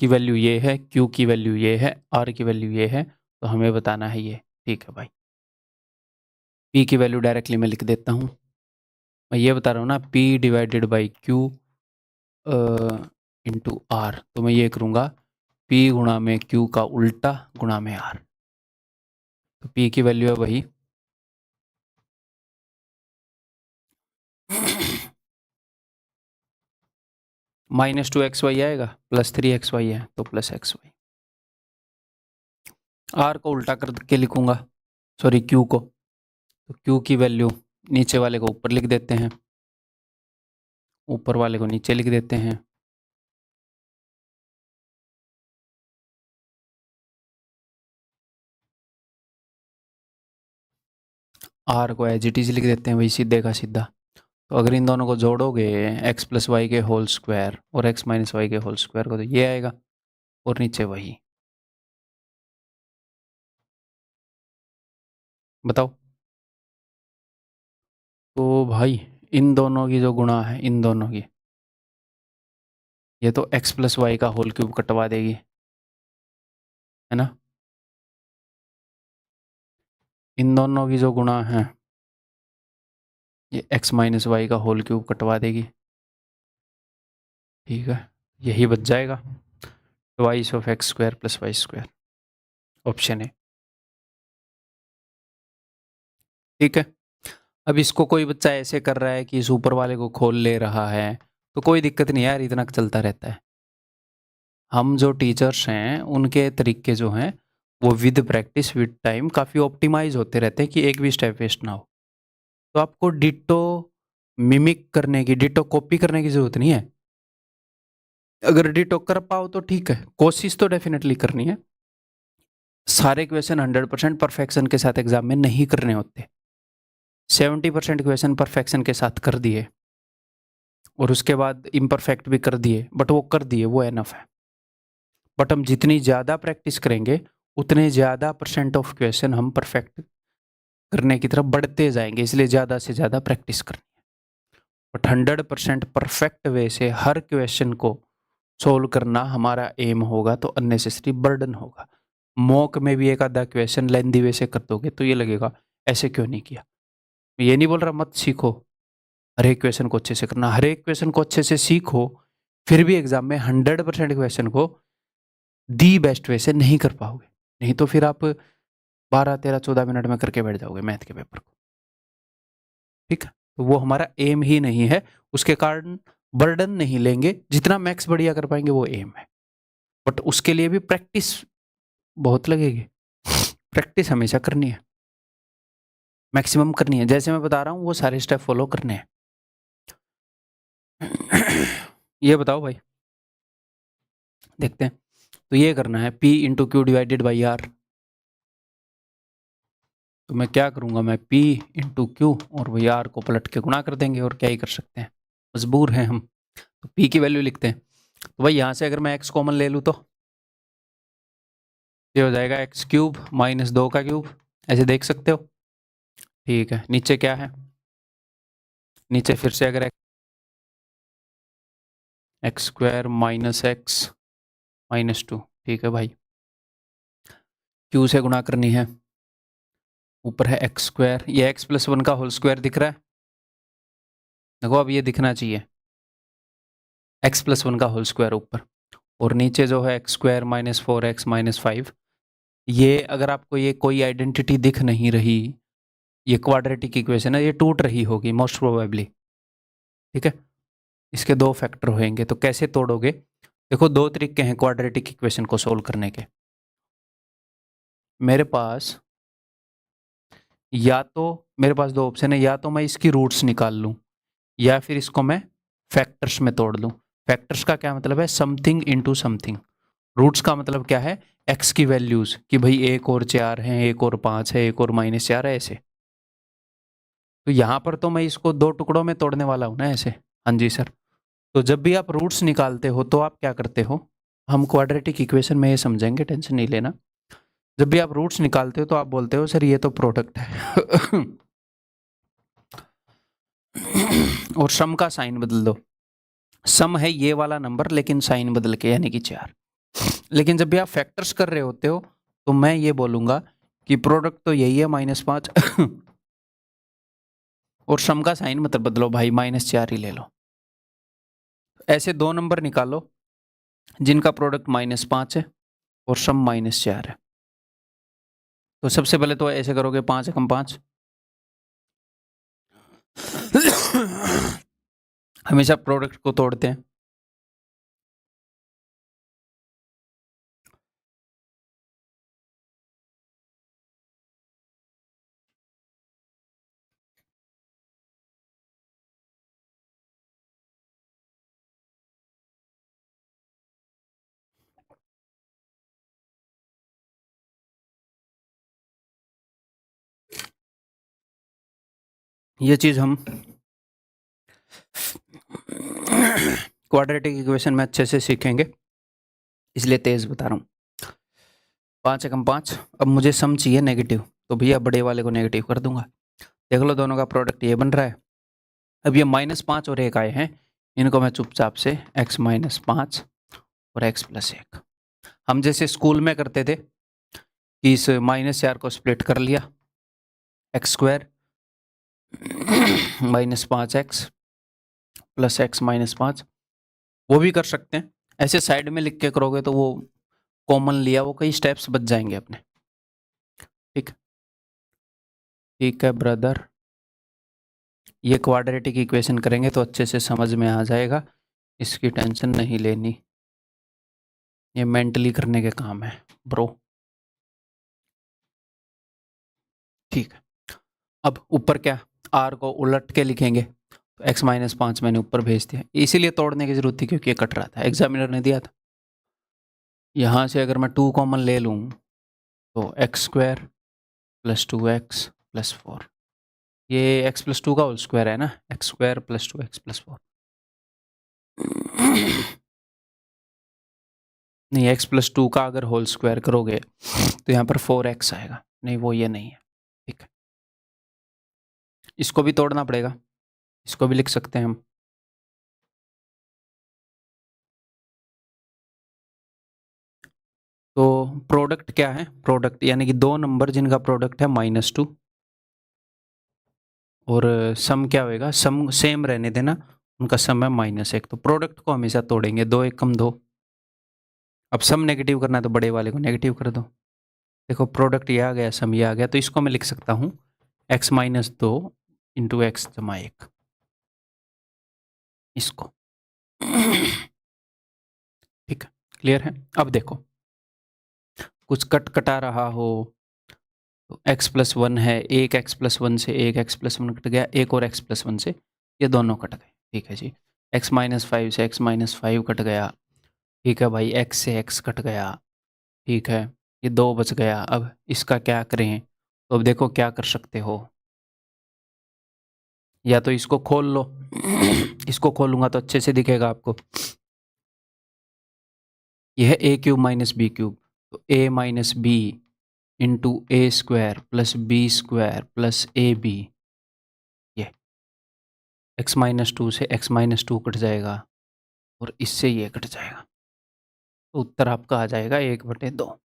की वैल्यू ये है, Q की वैल्यू ये है, R की वैल्यू ये है, तो हमें बताना है ये। ठीक है भाई, P की वैल्यू डायरेक्टली मैं लिख देता हूँ। मैं ये बता रहा हूँ ना, P divided by Q into R, तो मैं ये करूँगा P गुणा में Q का उल्टा गुणा में R। तो P की वैल्यू है वही -2xy आएगा, +3xy है तो +xy। R को उल्टा करके लिखूंगा, सॉरी Q को, तो Q की वैल्यू नीचे वाले को ऊपर लिख देते हैं, ऊपर वाले को नीचे लिख देते हैं। R को एज इट इज लिख देते हैं वही सीधे का सीधा। तो अगर इन दोनों को जोड़ोगे x प्लस वाई के होल स्क्वायर और x माइनस वाई के होल स्क्वायर को, तो ये आएगा और नीचे वही। बताओ, तो भाई इन दोनों की जो गुणा है, इन दोनों की, ये तो x प्लस वाई का होल क्यूब कटवा देगी, है ना। इन दोनों की जो गुणा है, ये x माइनस वाई का होल क्यूब कटवा देगी। ठीक है, यही बच जाएगा, twice of X square plus Y square, option है। ठीक है, अब इसको कोई बच्चा ऐसे कर रहा है कि इस ऊपर वाले को खोल ले रहा है, तो कोई दिक्कत नहीं यार, इतना चलता रहता है। हम जो टीचर्स हैं उनके तरीके जो हैं वो विद प्रैक्टिस विद टाइम काफ़ी ऑप्टिमाइज होते रहते हैं कि एक भी स्टेप वेस्ट ना हो। तो आपको डिटो मिमिक करने की, डिटो कॉपी करने की ज़रूरत नहीं है। अगर डिटो कर पाओ तो ठीक है, कोशिश तो डेफिनेटली करनी है। सारे क्वेश्चन 100% परफेक्शन के साथ एग्जाम में नहीं करने होते। 70% क्वेश्चन परफेक्शन के साथ कर दिए और उसके बाद इम्परफेक्ट भी कर दिए, बट वो कर दिए, वो एनफ है। बट हम जितनी ज़्यादा प्रैक्टिस करेंगे उतने ज़्यादा परसेंट ऑफ क्वेश्चन हम परफेक्ट करने की तरफ बढ़ते जाएंगे, इसलिए ज़्यादा से ज़्यादा प्रैक्टिस करनी है। बट 100% परफेक्ट वे से हर क्वेश्चन को सोल्व करना हमारा एम होगा, तो अननेसेसरी बर्डन होगा। मॉक में भी एक आधा क्वेश्चन लेंदी वे से कर दोगे तो ये लगेगा ऐसे क्यों नहीं किया। मैं ये नहीं बोल रहा मत सीखो, हर एक क्वेश्चन को अच्छे से करना, हर एक क्वेश्चन को अच्छे से सीखो, फिर भी एग्जाम में 100% क्वेश्चन को दी बेस्ट वे से नहीं कर पाओगे। नहीं तो फिर आप 12, 13, 14 मिनट में करके बैठ जाओगे मैथ के पेपर को। ठीक है, तो वो हमारा एम ही नहीं है, उसके कारण बर्डन नहीं लेंगे, जितना मैक्स बढ़िया कर पाएंगे वो एम है। बट उसके लिए भी प्रैक्टिस बहुत लगेगी, प्रैक्टिस हमेशा करनी है, मैक्सिमम करनी है। जैसे मैं बता रहा हूँ वो सारे स्टेप फॉलो करने हैं। ये बताओ भाई, देखते हैं। तो ये करना है P into Q divided by R. तो मैं क्या करूँगा, मैं P इंटू क्यू और वही आर को पलट के गुणा कर देंगे, और क्या ही कर सकते हैं, मजबूर हैं हम। तो P की वैल्यू लिखते हैं। तो भाई यहाँ से अगर मैं x कॉमन ले लूँ तो ये हो जाएगा x क्यूब माइनस 2 का क्यूब, ऐसे देख सकते हो। ठीक है, नीचे क्या है, नीचे फिर से अगर x square minus x minus 2। ठीक है भाई, क्यू से गुणा करनी है, ऊपर है एक्स स्क्वायर, ये एक्स प्लस 1 का होल स्क्वायर दिख रहा है, देखो अब ये दिखना चाहिए एक्स प्लस 1 का होल स्क्वायर ऊपर, और नीचे जो है X square minus 4x minus 5। ये अगर आपको ये कोई आइडेंटिटी दिख नहीं रही, ये क्वाड्रेटिक इक्वेशन है, ये टूट रही होगी मोस्ट प्रोबेबली। ठीक है, इसके दो फैक्टर होंगे, तो कैसे तोड़ोगे, देखो दो तरीके हैं क्वाड्रेटिक इक्वेशन को सोल्व करने के। मेरे पास या तो, मेरे पास दो ऑप्शन है, या तो मैं इसकी रूट्स निकाल लूँ या फिर इसको मैं फैक्टर्स में तोड़ लूँ। फैक्टर्स का क्या मतलब है, समथिंग इनटू समथिंग। रूट्स का मतलब क्या है, एक्स की वैल्यूज, कि भाई एक और 4 है, एक और 5 है, एक और -4 है, ऐसे। तो यहाँ पर तो मैं इसको दो टुकड़ों में तोड़ने वाला हूँ ना, ऐसे। हाँ जी सर। तो जब भी आप रूट्स निकालते हो तो आप क्या करते हो, हम क्वाड्रेटिक इक्वेशन में ये समझेंगे, टेंशन नहीं लेना। जब भी आप रूट्स निकालते हो तो आप बोलते हो सर ये तो प्रोडक्ट है और सम का साइन बदल दो। सम है ये वाला नंबर लेकिन साइन बदल के, यानी कि 4। लेकिन जब भी आप फैक्टर्स कर रहे होते हो तो मैं ये बोलूंगा कि प्रोडक्ट तो यही है -5 और सम का साइन मत बदलो भाई, -4 ही ले लो। ऐसे दो नंबर निकालो जिनका प्रोडक्ट -5 है और सम -4 है। तो सबसे पहले तो ऐसे करोगे 5 एकम 5 हमेशा प्रोडक्ट को तोड़ते हैं। ये चीज हम क्वाड्रेटिक इक्वेशन में अच्छे से सीखेंगे, इसलिए तेज बता रहा हूँ। 5 एकम 5। अब मुझे सम चाहिए नेगेटिव, तो भैया बड़े वाले को नेगेटिव कर दूंगा। देख लो दोनों का प्रोडक्ट ये बन रहा है। अब ये -5 और 1 आए हैं, इनको मैं चुपचाप से x -5 और x + 1, हम जैसे स्कूल में करते थे कि इस -4 को स्प्लिट कर लिया, x² -5x + x -5, वो भी कर सकते हैं। ऐसे साइड में लिख के करोगे तो वो कॉमन लिया, वो कई स्टेप्स बच जाएंगे अपने। ठीक ठीक है ब्रदर, ये क्वाड्रेटिक इक्वेशन करेंगे तो अच्छे से समझ में आ जाएगा, इसकी टेंशन नहीं लेनी, ये मेंटली करने के काम है ब्रो। ठीक है, अब ऊपर क्या, r को उलट के लिखेंगे तो x -5 मैंने ऊपर भेज दिया, इसीलिए तोड़ने की जरूरत थी क्योंकि ये कट रहा था, एग्जामिनर ने दिया था। यहाँ से अगर मैं 2 कॉमन ले लूँ तो x² + 2x + 4, ये x + 2 का होल स्क्वायर है ना, x² + 2x + 4 नहीं, x + 2 का अगर होल स्क्वायर करोगे तो यहाँ पर 4x आएगा, नहीं वो ये नहीं है। ठीक है, इसको भी तोड़ना पड़ेगा, इसको भी लिख सकते हैं हम। तो प्रोडक्ट क्या है, प्रोडक्ट यानी कि दो नंबर जिनका प्रोडक्ट है -2, और सम क्या होएगा, सम सेम रहने देना, उनका सम है -1, तो प्रोडक्ट को हमेशा तोड़ेंगे, 2 एकम 2। अब सम नेगेटिव करना है तो बड़े वाले को नेगेटिव कर दो। देखो प्रोडक्ट ये आ गया, सम ये आ गया, तो इसको मैं लिख सकता हूँ x - 2 × x + 1, इसको। ठीक है, क्लियर है। अब देखो कुछ कट कटा रहा हो तो x + 1 है, एक x + 1 से एक x + 1 कट गया, एक और x + 1 से, ये दोनों कट गए। ठीक है जी, x - 5 से x - 5 कट गया। ठीक है भाई, x से x कट गया। ठीक है, ये 2 बच गया। अब इसका क्या करें, तो अब देखो क्या कर सकते हो, या तो इसको खोल लो इसको खोलूंगा तो अच्छे से दिखेगा आपको, यह a³ - b³, तो a - b × a² + b² + ab, ये x - 2 से x - 2 कट जाएगा और इससे ये कट जाएगा, तो उत्तर आपका आ जाएगा 1/2।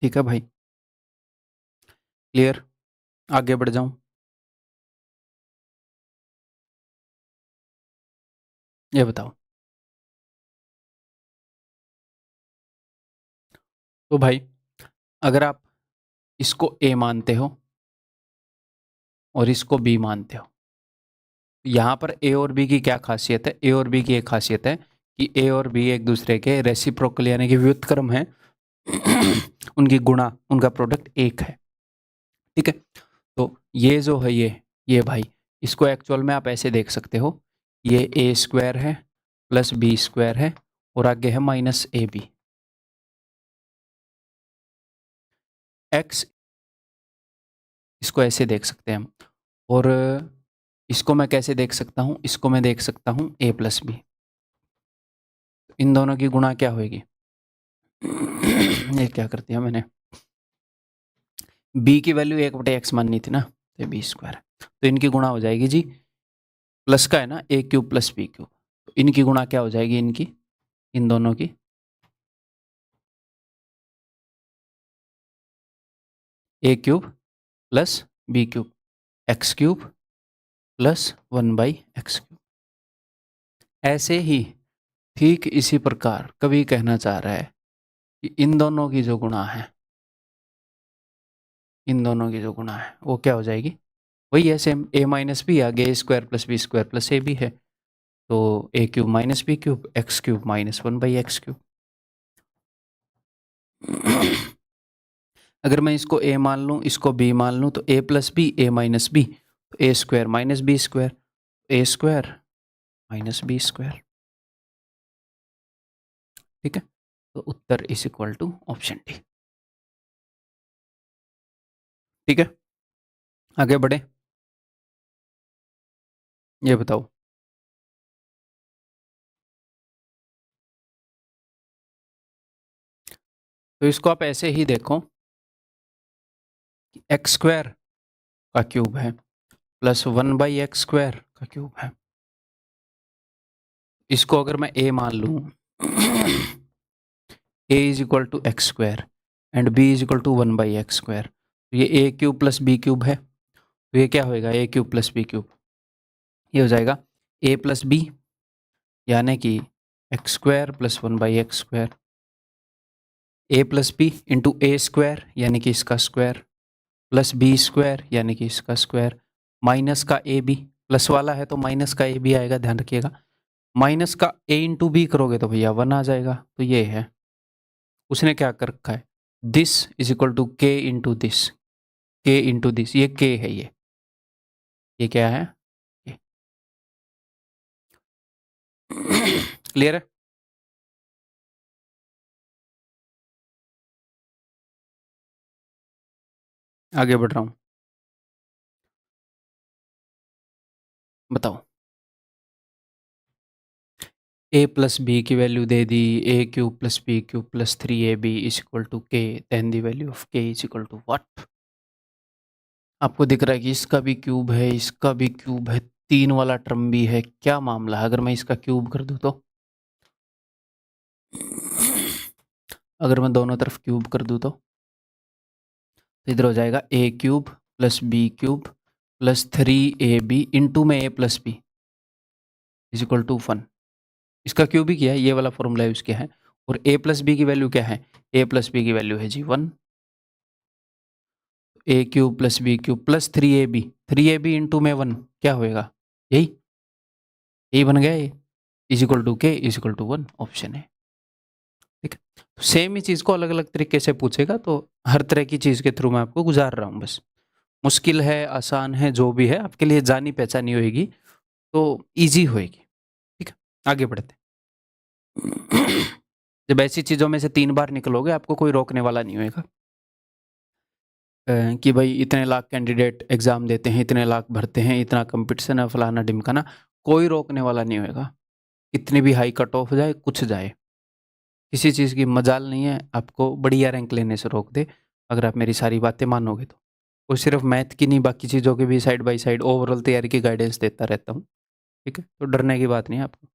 ठीक है भाई, क्लियर, आगे बढ़ जाऊं, ये बताओ। तो भाई अगर आप इसको a मानते हो और इसको b मानते हो, यहाँ पर a और b की क्या खासियत है, a और b की एक खासियत है कि a और b एक दूसरे के रेसिप्रोकल यानी कि व्युत्क्रम है उनकी गुणा, उनका प्रोडक्ट 1 है। ठीक है, तो ये जो है ये भाई, इसको एक्चुअल में आप ऐसे देख सकते हो, ये a² है + b² है और आगे है -ab। x, इसको ऐसे देख सकते हैं हम, और इसको मैं कैसे देख सकता हूँ, इसको मैं देख सकता हूँ a + b। इन दोनों की गुणा क्या होगी? ये क्या कर दिया मैंने, b की वैल्यू 1/x माननी थी ना, तो बी स्क्वायर, तो इनकी गुणा हो जाएगी जी, प्लस का है ना a cube plus b cube, तो इनकी गुणा क्या हो जाएगी, इनकी, इन दोनों की a cube plus b cube x cube plus 1/x cube. ऐसे ही ठीक इसी प्रकार कवि कहना चाह रहा है कि इन दोनों की जो गुणा है, इन दोनों की जो गुणा है वो क्या हो जाएगी, वही है सेम, a माइनस बी आगे a square plus B square plus A B है, तो a cube minus B cube X cube minus 1/x cube. अगर मैं इसको a मान लूँ, इसको b मान लूँ, तो a plus B a minus B, तो a square minus B square, a square minus B square. ठीक है, तो उत्तर is equal to option D. ठीक है, आगे बढ़े, ये बताओ। तो इसको आप ऐसे ही देखो कि एक्स स्क्वायर का क्यूब है प्लस 1/x स्क्वायर का क्यूब है। इसको अगर मैं a मान लूँ, a is equal to X square and b is equal to 1/x square, तो ये a cube plus b cube है, तो ये क्या होएगा, a cube plus b cube, ये हो जाएगा a प्लस बी, यानी कि X square plus 1/x square, a plus B into A square यानी कि इसका स्क्वायर प्लस बी स्क्वायर यानी कि इसका स्क्वायर माइनस का ए बी, प्लस वाला है तो माइनस का ए बी आएगा, ध्यान रखिएगा, माइनस का a इंटू बी करोगे तो भैया 1 आ जाएगा, तो ये है, उसने क्या कर रखा है, दिस इज इक्वल टू के इंटू दिस, के इंटू दिस, ये के है, ये क्या है, क्लियर है? आगे बढ़ रहा हूं, बताओ। a प्लस बी की वैल्यू दे दी, a cube plus B cube plus 3ab is equal to k, then the value of k is equal to what? आपको दिख रहा है कि इसका भी क्यूब है, इसका भी क्यूब है, 3 वाला टर्म भी है, क्या मामला है? अगर मैं इसका क्यूब कर दूं तो, अगर मैं दोनों तरफ क्यूब कर दूं तो इधर हो जाएगा a cube plus B cube plus 3ab into में a plus B is equal to 1, इसका क्यूब ही किया है, ये वाला फॉर्मूला यूज किया है, और a प्लस बी की वैल्यू क्या है, a प्लस बी की वैल्यू है जी 1, a cube plus B cube plus 3ab into में 1 क्या होएगा, यही यही बन गया, ये is equal to K is equal to 1, option है। ठीक है, तो सेम ही चीज़ को अलग अलग तरीके से पूछेगा, तो हर तरह की चीज़ के थ्रू मैं आपको गुजार रहा हूँ, बस मुश्किल है आसान है जो भी है आपके लिए जानी पहचानी होएगी तो इजी होएगी। ठीक है, आगे बढ़ते हैं। जब ऐसी चीज़ों में से 3 बार निकलोगे आपको कोई रोकने वाला नहीं होएगा कि भाई इतने लाख कैंडिडेट एग्ज़ाम देते हैं, इतने लाख भरते हैं, इतना कंपटीशन है, फलाना ढिमकाना, कोई रोकने वाला नहीं होएगा, कितनी भी हाई कट ऑफ जाए, कुछ जाए, किसी चीज़ की मजाल नहीं है आपको बढ़िया रैंक लेने से रोक दे, अगर आप मेरी सारी बातें मानोगे तो। और सिर्फ मैथ की नहीं, बाकी चीज़ों की भी साइड बाय साइड ओवरऑल तैयारी की गाइडेंस देता रहता हूँ। ठीक है, तो डरने की बात नहीं है आपको।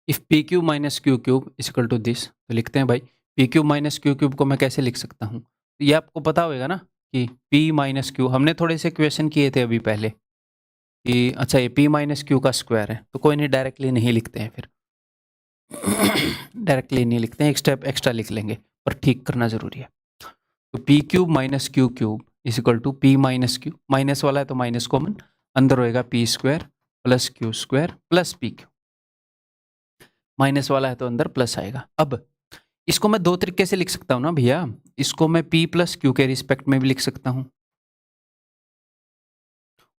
If P cube minus Q cube is equal to this, तो लिखते हैं भाई P cube minus Q cube को मैं कैसे लिख सकता हूँ, तो ये आपको पता होगा ना कि पी माइनस क्यू, हमने थोड़े से क्वेश्चन किए थे अभी पहले कि अच्छा ये पी माइनस क्यू का स्क्वायर है, तो कोई नहीं, डायरेक्टली नहीं लिखते हैं, फिर डायरेक्टली नहीं लिखते हैं, एक स्टेप एक्स्ट्रा लिख लेंगे, पर ठीक करना जरूरी है। तो p cube minus Q cube is equal to p minus q, minus वाला है तो माइनस कॉमन, अंदर होएगा p square plus q square plus p q, minus वाला है तो अंदर प्लस आएगा। अब इसको मैं दो तरीके से लिख सकता हूं ना भैया, इसको मैं p प्लस क्यू के रिस्पेक्ट में भी लिख सकता हूं,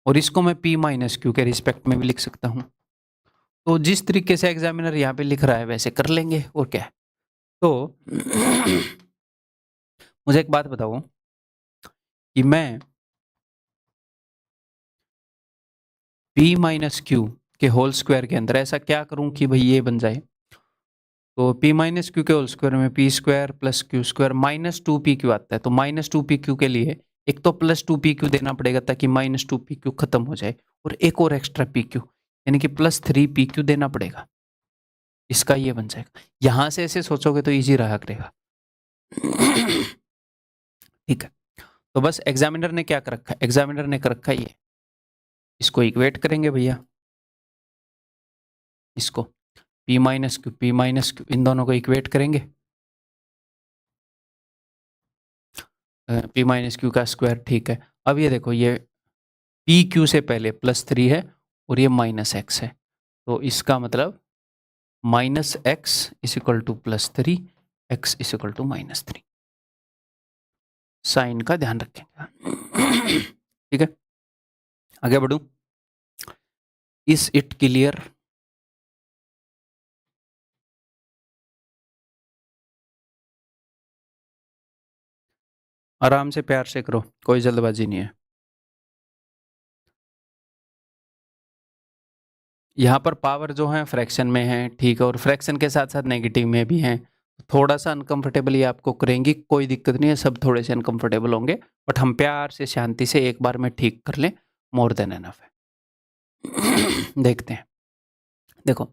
और इसको मैं p माइनस क्यू के रिस्पेक्ट में भी लिख सकता हूं, तो जिस तरीके से एग्जामिनर यहाँ पे लिख रहा है वैसे कर लेंगे, और क्या है। तो मुझे एक बात बताओ कि मैं p माइनस क्यू के होल स्क्वायर के अंदर ऐसा क्या करूं कि भाई ये बन जाए, तो p माइनस क्यू के होल स्क्वायर में P square plus q square minus two P Q आता है, तो माइनस टू पी क्यू के लिए एक तो प्लस टू पी क्यू देना पड़ेगा ताकि माइनस टू पी क्यू खत्म हो जाए, और एक और एक्स्ट्रा पी क्यू यानी कि प्लस थ्री पी क्यू देना पड़ेगा, इसका ये बन जाएगा। यहां से ऐसे सोचोगे तो इजी रहा करेगा। ठीक है, तो बस एग्जामिनर ने क्या कर रखा है, एग्जामिनर ने कर रखा है ये, इसको इक्वेट करेंगे भैया, इसको p माइनस क्यू इन दोनों को इक्वेट करेंगे, p माइनस क्यू का स्क्वायर। ठीक है, अब ये देखो ये पी क्यू से पहले प्लस थ्री है और ये माइनस एक्स है, तो इसका मतलब minus x is equal to plus three, x is equal to minus three. Sign का ध्यान रखेंगे। ठीक है, आगे बढ़ूं। Is it clear? आराम से प्यार से करो, कोई जल्दबाजी नहीं है। यहाँ पर पावर जो है फ्रैक्शन में है, ठीक है, और फ्रैक्शन के साथ साथ नेगेटिव में भी हैं, थोड़ा सा अनकंफर्टेबल ये आपको करेंगी, कोई दिक्कत नहीं है, सब थोड़े से अनकंफर्टेबल होंगे, बट हम प्यार से शांति से एक बार में ठीक कर लें, मोर देन एनफ है। देखते हैं, देखो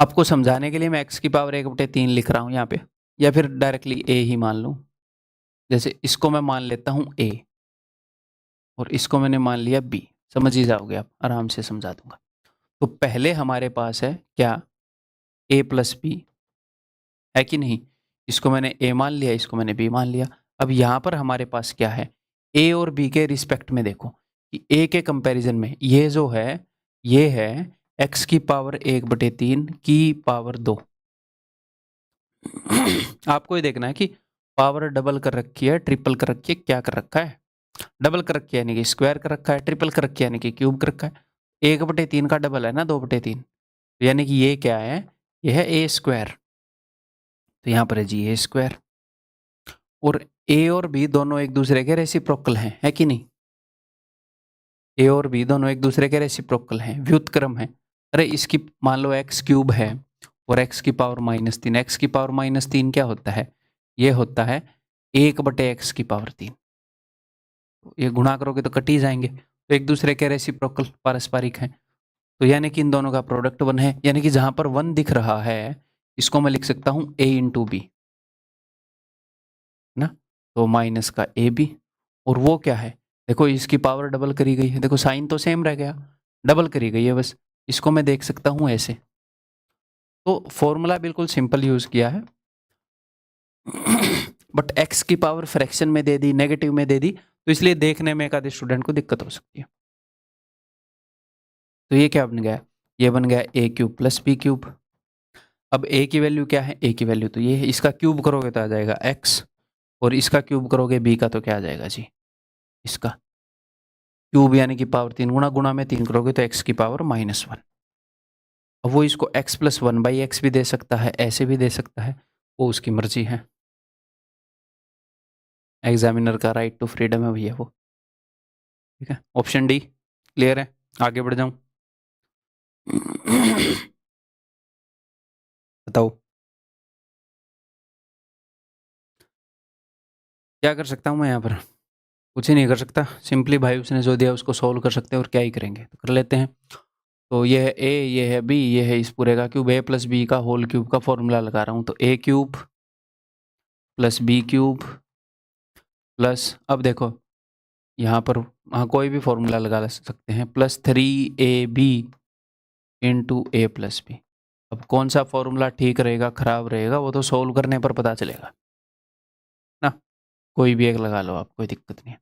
आपको समझाने के लिए मैं x की पावर एक बटे तीन लिख रहा हूँ यहाँ पे, या फिर डायरेक्टली a ही मान लूँ। जैसे इसको मैं मान लेता हूँ a और इसको मैंने मान लिया b, समझ ही जाओगे आप, आराम से समझा दूंगा। तो पहले हमारे पास है क्या, a प्लस बी, है कि नहीं? इसको मैंने a मान लिया, इसको मैंने b मान लिया। अब यहाँ पर हमारे पास क्या है, a और b के रिस्पेक्ट में देखो कि a के कंपैरिजन में ये जो है ये है x की पावर एक बटे तीन की पावर दो। आपको ये देखना है कि पावर डबल कर रखी है, ट्रिपल कर रखी है, क्या कर रखा है, डबल कर रखी है यानी कि स्क्वायर कर रखा है, ट्रिपल कर रखी है यानी कि क्यूब कर रखा है। एक बटे तीन का डबल है ना, दो बटे तीन, यानी कि ये क्या है, ये है ए स्क्वायर, तो यहाँ पर है जी ए स्क्वायर। और ए और बी दोनों एक दूसरे के रेसिप्रोकल हैं, है कि नहीं? ए और बी दोनों एक दूसरे के रेसिप्रोकल हैं, व्युत्क्रम है। अरे इसकी मान लो एक्स क्यूब है और एक्स की पावर माइनस तीन, एक्स की पावर माइनस तीन क्या होता है, ये होता है एक बटे एक्स की पावर तीन। तो ये गुणा करोगे तो कट ही जाएंगे, तो एक दूसरे के रेसिप्रोकल पारस्परिक हैं, तो यानी कि इन दोनों का प्रोडक्ट वन है, यानी कि जहां पर वन दिख रहा है इसको मैं लिख सकता हूं a इंटू बी ना, तो माइनस का ए बी, और वो क्या है, देखो इसकी पावर डबल करी गई है, देखो साइन तो सेम रह गया, डबल करी गई है बस, इसको मैं देख सकता हूं ऐसे। तो फॉर्मूला बिल्कुल सिंपल यूज किया है, बट x की पावर फ्रैक्शन में दे दी, नेगेटिव में दे दी, तो इसलिए देखने में एक आधे स्टूडेंट को दिक्कत हो सकती है। तो ये क्या बन गया, ये बन गया a cube plus B cube. अब a की वैल्यू क्या है, a की वैल्यू तो ये है, इसका क्यूब करोगे तो आ जाएगा x, और इसका क्यूब करोगे b का तो क्या आ जाएगा जी, इसका क्यूब यानी कि पावर तीन, गुणा गुणा में तीन करोगे तो x की पावर माइनस वन। अब वो इसको x plus one by x भी दे सकता है, ऐसे भी दे सकता है, वो उसकी मर्जी है, एग्जामिनर का राइट टू फ्रीडम है भैया वो। ठीक है, ऑप्शन डी क्लियर है, आगे बढ़ जाऊं। बताओ क्या कर सकता हूँ मैं यहाँ पर, कुछ ही नहीं कर सकता, सिंपली भाई उसने जो दिया उसको सोल्व कर सकते हैं, और क्या ही करेंगे, तो कर लेते हैं। तो ये है ए, ये है बी, ये है इस पूरे का क्यूब, ए प्लस बी का होल क्यूब का फॉर्मूला लगा रहा हूँ, तो A cube plus B cube plus, अब देखो यहाँ पर हाँ कोई भी फॉर्मूला लगा सकते हैं, plus three a b into A plus b. अब कौन सा फॉर्मूला ठीक रहेगा खराब रहेगा वो तो सोल्व करने पर पता चलेगा ना, कोई भी एक लगा लो आप, कोई दिक्कत नहीं है।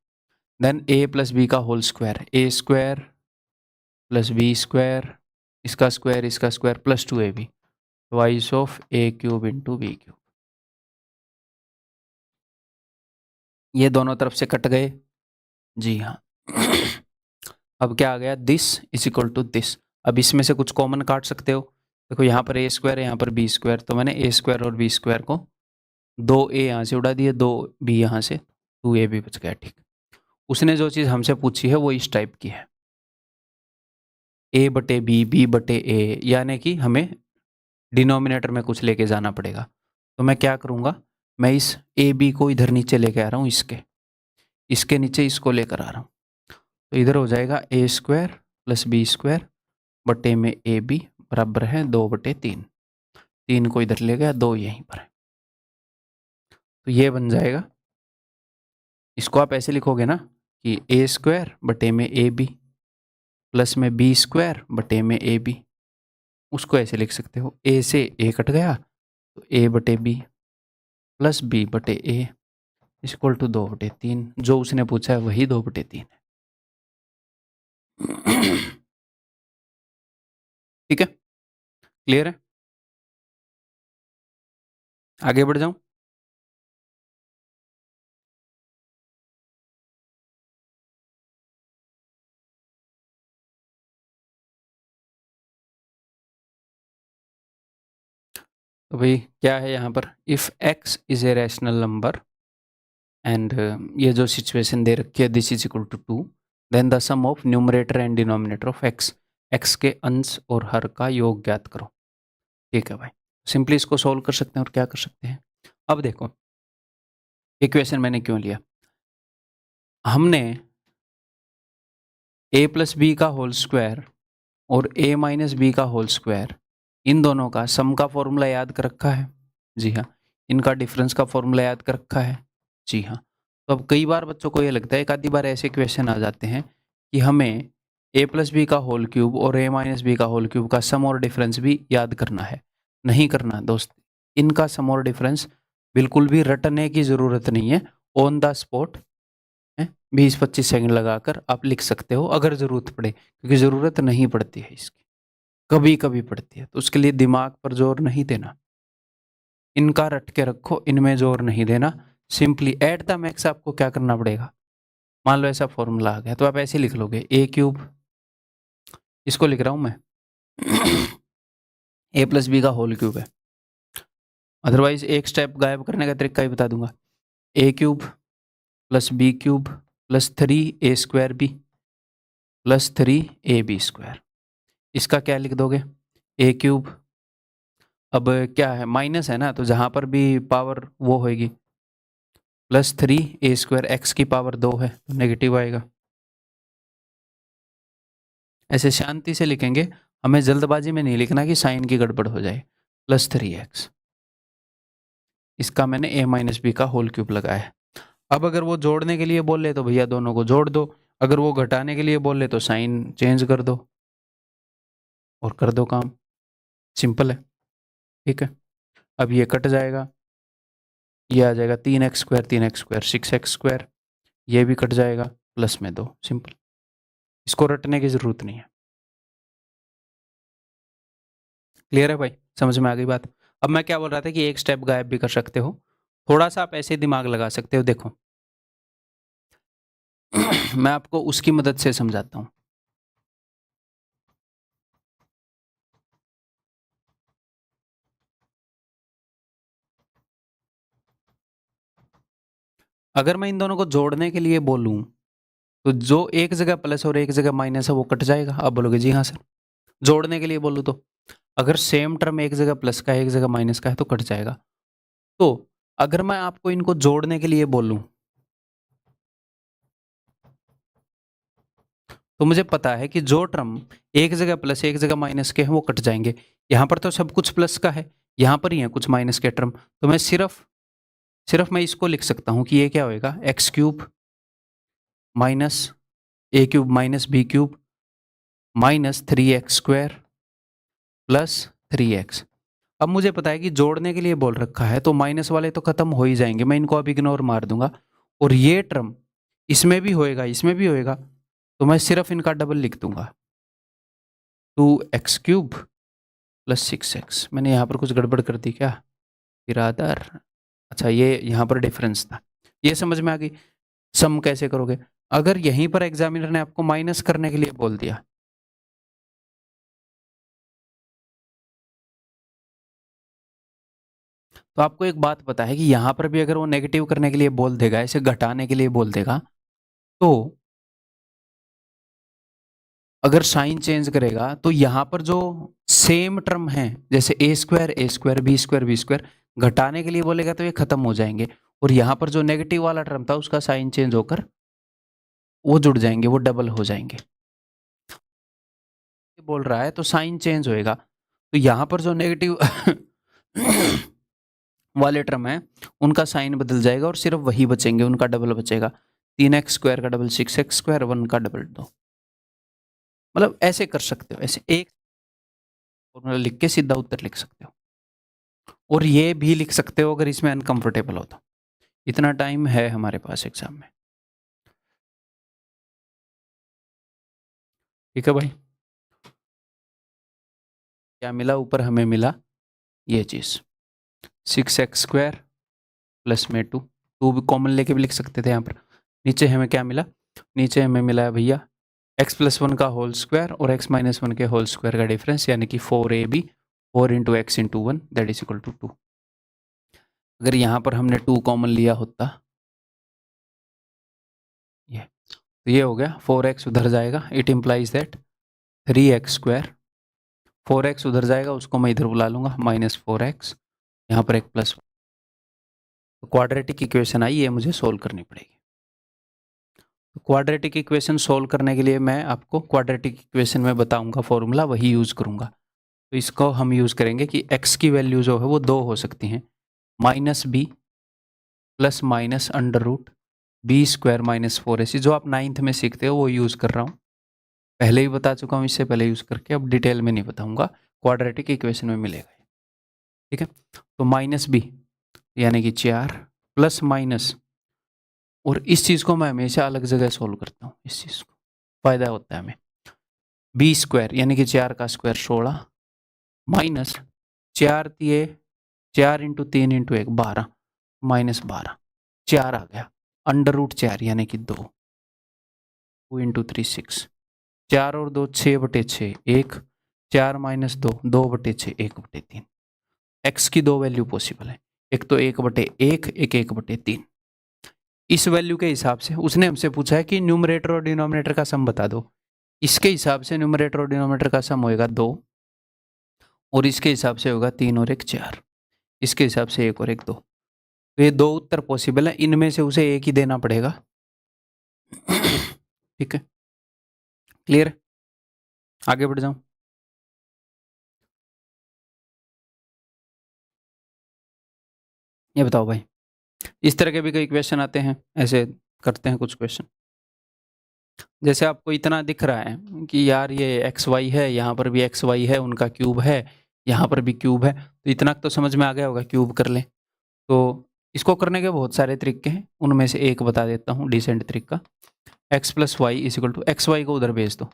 देन ए प्लस बी का whole square, a square plus B square, इसका square plus two a b, twice of a cube into b cube. ये दोनों तरफ से कट गए, जी हाँ। अब क्या आ गया, this is equal to this. अब इसमें से कुछ कॉमन काट सकते हो, देखो यहाँ पर ए स्क्वायर है, यहाँ पर बी स्क्वायर, तो मैंने ए स्क्वायर और बी स्क्वायर को दो ए यहाँ से उड़ा दिए, दो बी यहाँ से, टू ए बी बच गया। ठीक, उसने जो चीज़ हमसे पूछी है वो इस टाइप की है, ए बटे बी, बी बटे ए, यानी कि हमें डिनोमिनेटर में कुछ लेके जाना पड़ेगा। तो मैं क्या करूँगा, मैं इस ए बी को इधर नीचे लेके आ रहा हूँ, इसके नीचे इसको लेकर आ रहा हूँ। तो इधर हो जाएगा ए स्क्वायर प्लस बी स्क्वायर बटे में ए बी बराबर है 2/3। 3 को इधर ले गया, 2 यहीं पर है। तो ये बन जाएगा, इसको आप ऐसे लिखोगे ना कि ए स्क्वायर बटे में ए बी प्लस में बी स्क्वायर बटे में ए बी। उसको ऐसे लिख सकते हो, ए से ए कट गया तो ए बटे बी प्लस बी बटे ए इक्वल टू 2/3। जो उसने पूछा है वही 2/3 है। ठीक है, क्लियर है? आगे बढ़ जाऊं? तो भाई क्या है यहाँ पर, if x is a rational number and ये जो सिचुएशन दे रखी है this is equal to 2, then the sum of numerator and denominator of x के अंश और हर का योग ज्ञात करो। ठीक है भाई, सिंपली इसको सोल्व कर सकते हैं और क्या कर सकते हैं। अब देखो इक्वेशन मैंने क्यों लिया, हमने a प्लस बी का होल स्क्वायर और a माइनस बी का होल स्क्वायर, इन दोनों का सम का फॉर्मूला याद कर रखा है। जी हाँ, इनका डिफरेंस का फॉर्मूला याद कर रखा है। जी हाँ, तो अब कई बार बच्चों को ये लगता है, एक आधी बार ऐसे क्वेश्चन आ जाते हैं कि हमें a प्लस बी का होल क्यूब और a माइनस बी का होल क्यूब का सम और डिफरेंस भी याद करना है। नहीं करना दोस्त, इनका सम और डिफरेंस बिल्कुल भी रटने की ज़रूरत नहीं है, ऑन द स्पॉट 20-25 सेकंड लगाकर आप लिख सकते हो अगर ज़रूरत पड़े, क्योंकि ज़रूरत नहीं पड़ती है इसकी, कभी कभी पड़ती है, तो उसके लिए दिमाग पर जोर नहीं देना। इनका रट के रखो, इनमें जोर नहीं देना। सिंपली एट द मैक्स आपको क्या करना पड़ेगा, मान लो ऐसा फॉर्मूला आ गया तो आप ऐसे लिख लोगे ए क्यूब, इसको लिख रहा हूं मैं ए प्लस बी का होल क्यूब है। अदरवाइज एक स्टेप गायब करने का तरीका ही बता दूंगा, A cube plus B cube plus 3a square B plus 3ab square. इसका क्या लिख दोगे, ए क्यूब, अब क्या है माइनस है ना, तो जहां पर भी पावर वो होगी प्लस 3a स्क्वायर, एक्स की पावर 2 है तो नेगेटिव आएगा। ऐसे शांति से लिखेंगे, हमें जल्दबाजी में नहीं लिखना कि साइन की गड़बड़ हो जाए। प्लस 3x, इसका मैंने a माइनस बी का होल क्यूब लगाया है। अब अगर वो जोड़ने के लिए बोल ले तो भैया दोनों को जोड़ दो, अगर वो घटाने के लिए बोल ले तो साइन चेंज कर दो और कर दो काम, सिंपल है। ठीक है, अब ये कट जाएगा, ये आ जाएगा 3x square 3x square 6x square, ये भी कट जाएगा प्लस में 2, सिंपल, इसको रटने की जरूरत नहीं है। क्लियर है भाई, समझ में आ गई बात। अब मैं क्या बोल रहा था कि एक स्टेप गायब भी कर सकते हो, थोड़ा सा आप ऐसे दिमाग लगा सकते हो। देखो मैं आपको उसकी मदद से समझाता हूं। अगर मैं इन दोनों को जोड़ने के लिए बोलूं तो जो एक जगह प्लस और एक जगह माइनस है वो कट जाएगा। आप बोलोगे जी हाँ सर, जोड़ने के लिए बोलूं तो अगर सेम टर्म एक जगह प्लस का है एक जगह माइनस का है तो कट जाएगा। तो अगर मैं आपको इनको जोड़ने के लिए बोलूं तो मुझे पता है कि जो टर्म एक जगह प्लस एक जगह माइनस के हैं वो कट जाएंगे। यहाँ पर तो सब कुछ प्लस का है, यहाँ पर ही है कुछ माइनस के टर्म, तो मैं सिर्फ मैं इसको लिख सकता हूँ कि ये क्या होएगा, x cube minus A cube minus B cube minus 3x square plus 3x। अब मुझे पता है कि जोड़ने के लिए बोल रखा है तो माइनस वाले तो खत्म हो ही जाएंगे, मैं इनको अब इग्नोर मार दूंगा, और ये टर्म इसमें भी होएगा इसमें भी होएगा, तो मैं सिर्फ इनका डबल लिख दूंगा 2x क्यूब प्लस 6x। मैंने यहाँ पर कुछ गड़बड़ कर दी क्या बिरादर? अच्छा ये यहाँ पर डिफरेंस था, ये समझ में आ गई। सम कैसे करोगे, अगर यहीं पर एग्जामिनर ने आपको माइनस करने के लिए बोल दिया तो आपको एक बात पता है कि यहाँ पर भी अगर वो नेगेटिव करने के लिए बोल देगा, ऐसे घटाने के लिए बोल देगा, तो अगर साइन चेंज करेगा तो यहाँ पर जो सेम टर्म है, जैसे ए स्क्वायर बी स्क्वायर घटाने के लिए बोलेगा तो ये खत्म हो जाएंगे, और यहाँ पर जो नेगेटिव वाला टर्म था उसका साइन चेंज होकर वो जुड़ जाएंगे, वो डबल हो जाएंगे। बोल रहा है तो साइन चेंज होएगा, तो यहाँ पर जो नेगेटिव वाले टर्म है उनका साइन बदल जाएगा और सिर्फ वही बचेंगे, उनका डबल बचेगा। 3x² का डबल 6x², 1 का डबल 2। मतलब ऐसे कर सकते हो, ऐसे एक फॉर्मूला लिख के सीधा उत्तर लिख सकते हो, और ये भी लिख सकते हो अगर इसमें अनकंफर्टेबल हो तो। इतना टाइम है हमारे पास एग्जाम में, ठीक है भाई। क्या मिला ऊपर हमें? मिला ये चीज 6x² प्लस में 2 भी कॉमन लेके भी लिख सकते थे यहाँ पर। नीचे हमें क्या मिला? नीचे हमें मिला है भैया x+1 का होल स्क्वायर और x-1 के होल स्क्वायर का डिफरेंस, यानी कि 4ab 4 into x into 1 that is equal to 2। अगर यहाँ पर हमने 2 कॉमन लिया होता, ये तो ये हो गया 4x उधर जाएगा, it implies that 3x²। 4x उधर जाएगा, उसको मैं इधर बुला लूंगा -4x, यहाँ पर एक प्लस। तो क्वाड्रेटिक इक्वेशन आई, ये मुझे सोल्व करनी पड़ेगी। तो क्वाड्रेटिक इक्वेशन सोल्व करने के लिए मैं आपको क्वाड्रेटिक इक्वेशन में बताऊंगा फॉर्मूला, वही यूज करूंगा। तो इसको हम यूज करेंगे कि x की वैल्यू जो है वो 2 हो सकती हैं, -b plus minus √b² - 4ac, जो आप 9th में सीखते हो वो यूज कर रहा हूँ। पहले ही बता चुका हूँ इससे पहले यूज करके, अब डिटेल में नहीं बताऊंगा, क्वाड्रेटिक इक्वेशन में मिलेगा, ठीक है। तो -b यानी कि 4 प्लस माइनस, और इस चीज को मैं हमेशा अलग जगह सोल्व करता हूँ, इस चीज को फायदा होता है हमें। b² यानी कि 4 का स्क्वायर 16 माइनस 4 दिए 4 इंटू 3 इंटू 1 12 -12, 4 आ गया, √4 यानी कि 2 इंटू 3 6, 4 और 2 6/6 1, 4 माइनस 2 2/6 1/3। x की 2 वैल्यू पॉसिबल है, एक तो 1/1 एक 1/3। इस वैल्यू के हिसाब से उसने हमसे पूछा है कि न्यूमरेटर और डिनोमिनेटर का सम बता दो। इसके हिसाब से न्यूमरेटर और डिनोमिनेटर का सम होएगा 2, और इसके हिसाब से होगा 3 और 1 4, इसके हिसाब से 1 और 1 2। तो ये 2 उत्तर पॉसिबल है, इनमें से उसे एक ही देना पड़ेगा, ठीक है। क्लियर? आगे बढ़ जाऊं? ये बताओ भाई, इस तरह के भी कई क्वेश्चन आते हैं, ऐसे करते हैं कुछ क्वेश्चन। जैसे आपको इतना दिख रहा है कि यार ये एक्स वाई है, यहाँ पर भी एक्स वाई है, उनका क्यूब है, यहाँ पर भी क्यूब है, तो इतना तो समझ में आ गया होगा, क्यूब कर लें। तो इसको करने के बहुत सारे तरीके हैं, उनमें से एक बता देता हूँ डिसेंट तरीका। x + y = एक्स वाई को उधर भेज दो।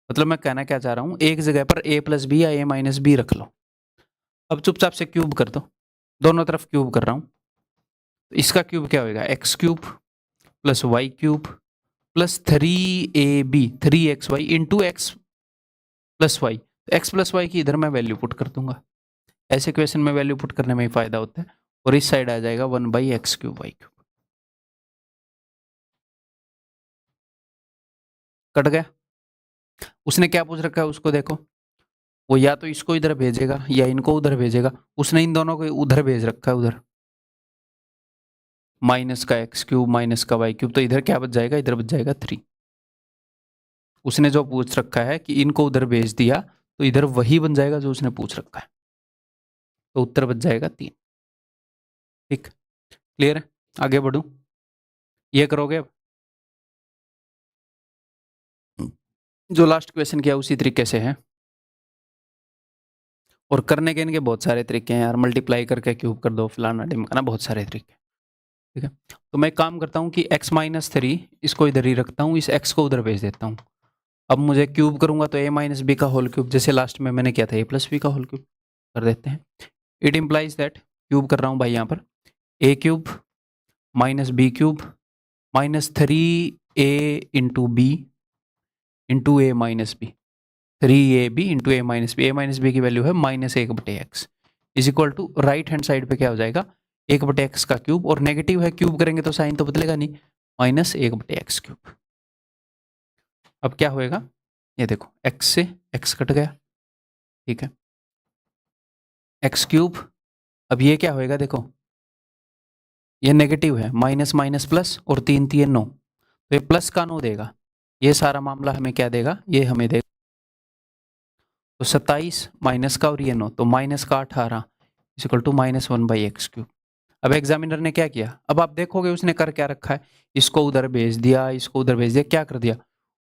मतलब मैं कहना क्या चाह रहा हूँ, एक जगह पर a + b या a - b रख लो। अब चुपचाप से क्यूब कर दो, दोनों तरफ क्यूब कर रहा हूँ। तो इसका क्यूब क्या होगा? x³ + y³ + 3ab 3xy into x + y। x + y की इधर मैं वैल्यू पुट कर दूंगा। ऐसे क्वेश्चन में वैल्यू पुट करने में ही फायदा होता है, और इस साइड आ जाएगा 1/x³ y³। कट गया? उसने क्या पूछ रखा है उसको देखो, वो या तो इसको इधर भेजेगा या इनको उधर भेजेगा। उसने इन दोनों को उधर भेज रखा है, उधर -x³ -y³, तो इधर क्या बच जाएगा? इधर बच जाएगा 3। उसने जो पूछ रखा है कि इनको उधर भेज दिया, तो इधर वही बन जाएगा जो उसने पूछ रखा है, तो उत्तर बच जाएगा 3। ठीक, क्लियर है? आगे बढ़ूं? ये करोगे अब? जो लास्ट क्वेश्चन किया उसी तरीके से है, और करने के इनके बहुत सारे तरीके हैं यार, मल्टीप्लाई करके क्यूब कर दो, फलाना ढिमकाना, बहुत सारे तरीके। ठीक है, तो मैं काम करता हूँ कि x-3 इसको इधर ही रखता हूँ, इस x को उधर भेज देता हूँ। अब मुझे क्यूब करूंगा तो a - b का होल क्यूब, जैसे लास्ट में मैंने किया था a + b का होल क्यूब कर देते हैं। इट इम्प्लाइज दैट, क्यूब कर रहा हूँ भाई यहाँ पर, a³ - b³ -3a into b into a - b, 3ab into a - b, a - b की वैल्यू है -1/x is equal to, right hand side पे क्या हो जाएगा? 1/x का क्यूब, और नेगेटिव है, क्यूब करेंगे तो साइन तो बदलेगा नहीं, -1/x³। अब क्या होएगा? ये देखो x से x कट गया, ठीक है, एक्स क्यूब। अब ये क्या होएगा, देखो ये नेगेटिव है, माइनस माइनस प्लस और 3 3 9, तो ये प्लस का 9 देगा। ये सारा मामला हमें क्या देगा, ये हमें देगा तो 27 माइनस का और ये 9, तो माइनस का 18 इक्वल टू -1/x³। अब एग्जामिनर ने क्या किया, अब आप देखोगे उसने कर क्या रखा है, इसको उधर भेज दिया, इसको उधर भेज दिया, क्या कर दिया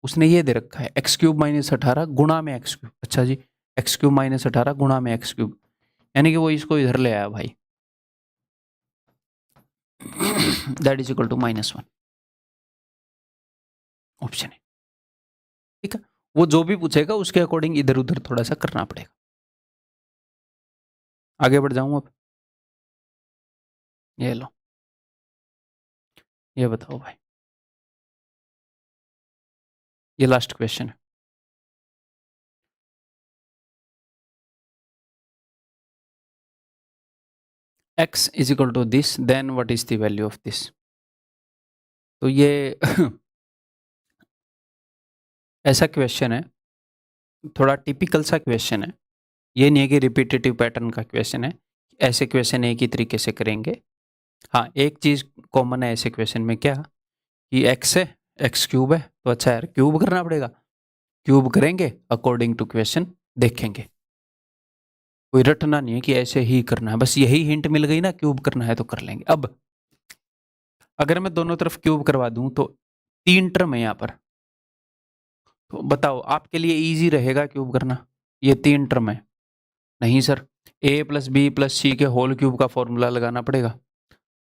उसने, ये दे रखा है x³ - 18 गुणा में x³। अच्छा जी, x³ - 18 गुणा में x³, यानी कि वो इसको इधर ले आया भाई, that is equal to -1, option है, ठीक है। वो जो भी पूछेगा उसके अकॉर्डिंग इधर उधर थोड़ा सा करना पड़ेगा। आगे बढ़ जाऊं अब, ये लो, ये बताओ भाई, ये लास्ट क्वेश्चन है। x is equal to this, then what is the value of this. तो ये ऐसा क्वेश्चन है, थोड़ा टिपिकल सा क्वेश्चन है, ये नहीं है कि रिपीटेटिव पैटर्न का क्वेश्चन है, ऐसे क्वेश्चन एक ही तरीके से करेंगे। हाँ, एक चीज कॉमन है ऐसे क्वेश्चन में, क्या कि x है, x³ है, तो अच्छा यार क्यूब करना पड़ेगा, क्यूब करेंगे अकॉर्डिंग टू क्वेश्चन, देखेंगे, कोई रटना नहीं है कि ऐसे ही करना है, बस यही हिंट मिल गई ना क्यूब करना है तो कर लेंगे। अब अगर मैं दोनों तरफ क्यूब करवा दूं तो 3 टर्म है यहाँ पर, तो बताओ आपके लिए इजी रहेगा क्यूब करना, ये 3 टर्म है। नहीं सर, a + b + c के होल क्यूब का फॉर्मूला लगाना पड़ेगा,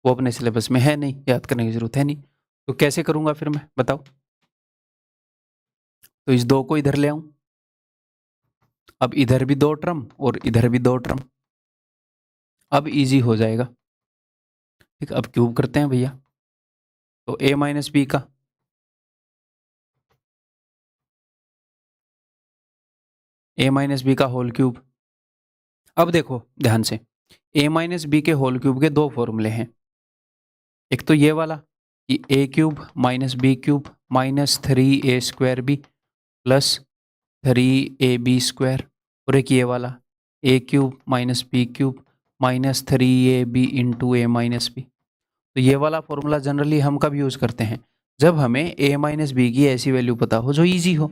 वो अपने सिलेबस में है नहीं, याद करने की जरूरत है नहीं, तो कैसे करूंगा फिर मैं, बताओ। तो इस 2 को इधर ले आऊं, अब इधर भी 2 टर्म और इधर भी 2 टर्म, अब इजी हो जाएगा, ठीक। अब क्यूब करते हैं भैया, तो a - b का, a - b का होल क्यूब। अब देखो ध्यान से, a - b के होल क्यूब के 2 फॉर्मूले हैं, एक तो ये वाला कि a³ - b³ -3a² plus 3ab², और एक ये वाला a³ - b³ -3ab into a - b। तो ये वाला फॉर्मूला जनरली हम कब यूज करते हैं, जब हमें a - b की ऐसी वैल्यू पता हो जो इजी हो।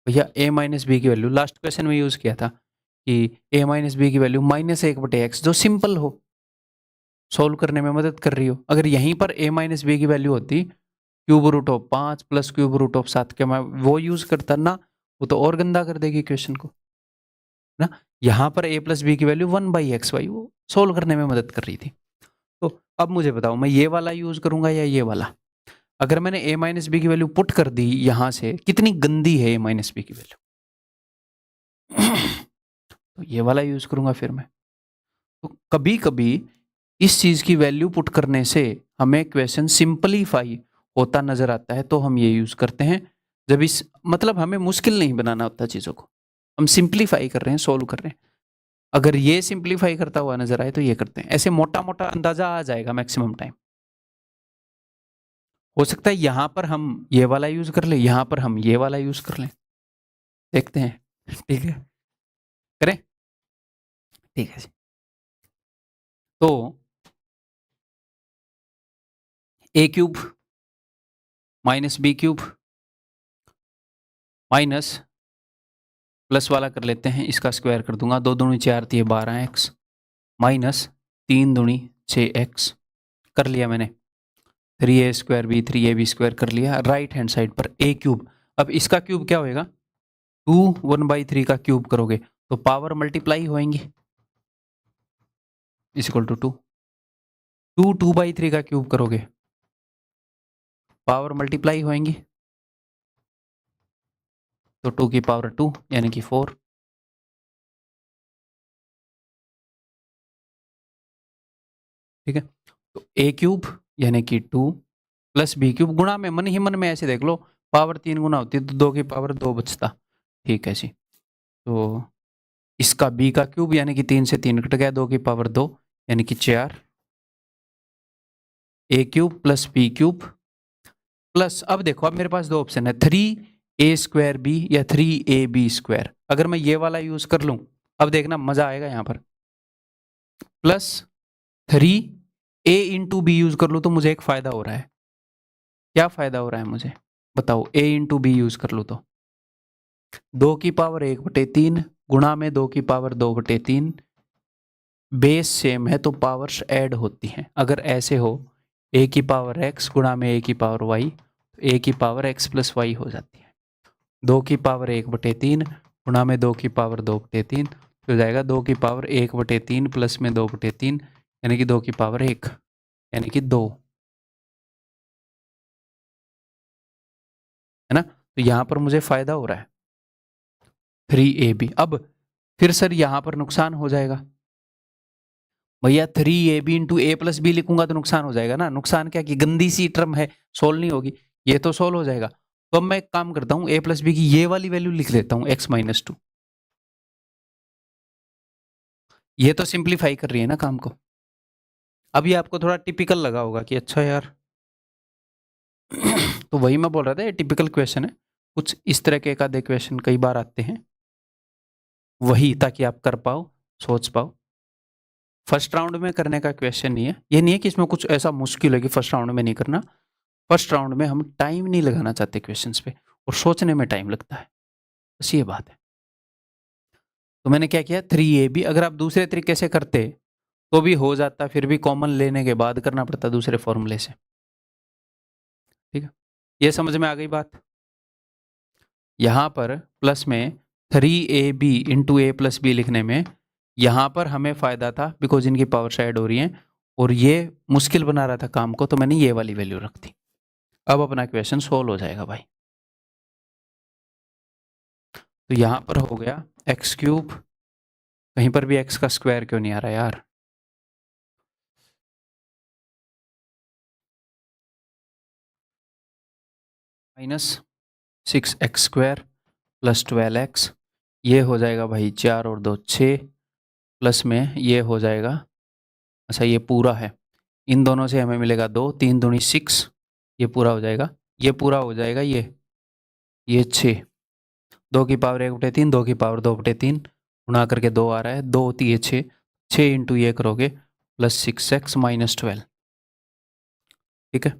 भैया a - b की वैल्यू लास्ट क्वेश्चन में यूज किया था कि a - b की वैल्यू -1/x, जो सिंपल हो, सोल्व करने में मदद कर रही हो। अगर यहीं पर a - b की वैल्यू होती √5 प्लस √7 के, मैं वो यूज करता ना, वो तो और गंदा कर देगी क्वेश्चन को ना। यहाँ पर a + b की वैल्यू 1/xy, वो सोल्व करने में मदद कर रही थी। तो अब मुझे बताओ मैं ये वाला यूज करूंगा या ये वाला। अगर मैंने a - b की वैल्यू पुट कर दी यहां से, कितनी गंदी है a - b की वैल्यू, तो ये वाला यूज करूंगा फिर मैं। तो कभी कभी इस चीज की वैल्यू पुट करने से हमें क्वेश्चन सिंपलीफाई होता नजर आता है, तो हम ये यूज करते हैं। जब इस मतलब हमें मुश्किल नहीं बनाना होता चीजों को, हम सिंपलीफाई कर रहे हैं, सोल्व कर रहे हैं। अगर ये सिंपलीफाई करता हुआ नजर आए तो ये करते हैं, ऐसे मोटा मोटा अंदाजा आ जाएगा मैक्सिमम टाइम। हो सकता है यहां पर हम ये वाला यूज कर ले, यहां पर हम ये वाला यूज कर लें, देखते हैं, ठीक है, करें, ठीक है जी। तो a³ - b³ माइनस प्लस वाला कर लेते हैं, इसका स्क्वायर कर दूंगा, 2 दूनी 4 × 12x माइनस 3 दूनी 6x, कर लिया मैंने, 3a² b 3ab² कर लिया। राइट हैंड साइड पर a³, अब इसका क्यूब क्या होएगा, 2 1/3 का क्यूब करोगे तो पावर मल्टीप्लाई होएंगी, इज इक्वल टू 2 2 2/3 का क्यूब करोगे पावर मल्टीप्लाई होएंगी, तो 2 की पावर 2 यानी कि 4, ठीक है। तो a³ यानी कि 2 प्लस b³ गुणा में, मन ही मन में ऐसे देख लो, पावर 3 गुना होती है तो 2 की पावर 2 बचता, ठीक है जी। तो इसका b³ यानी कि 3 से 3 कट गया, 2 की पावर 2 यानी कि 4, a³ प्लस b³ प्लस, अब देखो अब मेरे पास 2 ऑप्शन है, 3 ए स्क्वायर बी या 3ab²। अगर मैं ये वाला यूज कर लूं, अब देखना मजा आएगा यहां पर, plus 3a into B use कर लूं तो मुझे एक फायदा हो रहा है। क्या फायदा हो रहा है मुझे बताओ? a इंटू बी यूज कर लूं तो 2⁻1/3 गुणा में 2⁻2/3, बेस सेम है तो पावर्स ऐड होती हैं। अगर ऐसे हो a⁻x गुणा में a⁻y, तो a⁻x प्लस वाई हो जाती है। 2⁻1/3 गुणा में 2⁻2/3 हो जाएगा 2⁻1/3 प्लस में 2/3 यानी कि 2⁻1 यानी कि 2, है ना? तो यहां पर मुझे फायदा हो रहा है 3ab। अब फिर सर यहां पर नुकसान हो जाएगा भैया, 3ab इंटू ए प्लस बी लिखूंगा तो नुकसान हो जाएगा ना। नुकसान क्या कि गंदी सी टर्म है, सोल्व नहीं होगी। ये तो सोल्व हो जाएगा। तो अब मैं एक काम करता हूं, a प्लस बी की ये वाली वैल्यू लिख लेता हूं x-2। ये तो सिंप्लीफाई कर रही है ना काम को। अब ये आपको थोड़ा टिपिकल लगा होगा कि अच्छा यार तो वही मैं बोल रहा था, ये टिपिकल क्वेश्चन है। कुछ इस तरह के एक आधे क्वेश्चन कई बार आते हैं, वही ताकि आप कर पाओ, सोच पाओ। फर्स्ट राउंड में करने का क्वेश्चन नहीं है। ये नहीं है कि इसमें कुछ ऐसा मुश्किल है कि फर्स्ट राउंड में नहीं करना। फर्स्ट राउंड में हम टाइम नहीं लगाना चाहते क्वेश्चंस पे, और सोचने में टाइम लगता है, बस ये बात है। तो मैंने क्या किया, 3ab। अगर आप दूसरे तरीके से करते तो भी हो जाता, फिर भी कॉमन लेने के बाद करना पड़ता दूसरे फॉर्मूले से। ठीक है, ये समझ में आ गई बात? यहां पर प्लस में 3ab इंटू ए प्लस बी लिखने में यहां पर हमें फायदा था बिकॉज इनकी पावर ऐड हो रही है, और ये मुश्किल बना रहा था काम को, तो मैंने ये वाली वैल्यू रख दी। अब अपना क्वेश्चन सोल्व हो जाएगा भाई। तो यहां पर हो गया x³, कहीं पर भी x का स्क्वायर क्यों नहीं आ रहा यार? -6x² प्लस 12x, ये हो जाएगा भाई 4 और 2 6, प्लस में ये हो जाएगा, अच्छा ये पूरा है, इन दोनों से हमें मिलेगा 2, 3 दूनी 6, ये पूरा हो जाएगा, ये पूरा हो जाएगा, ये 6, 2⁻1/3 2⁻2/3 गुणा करके 2 आ रहा है, 2 3 6, 6 इंटू ये करोगे प्लस 6x माइनस 12। ठीक है,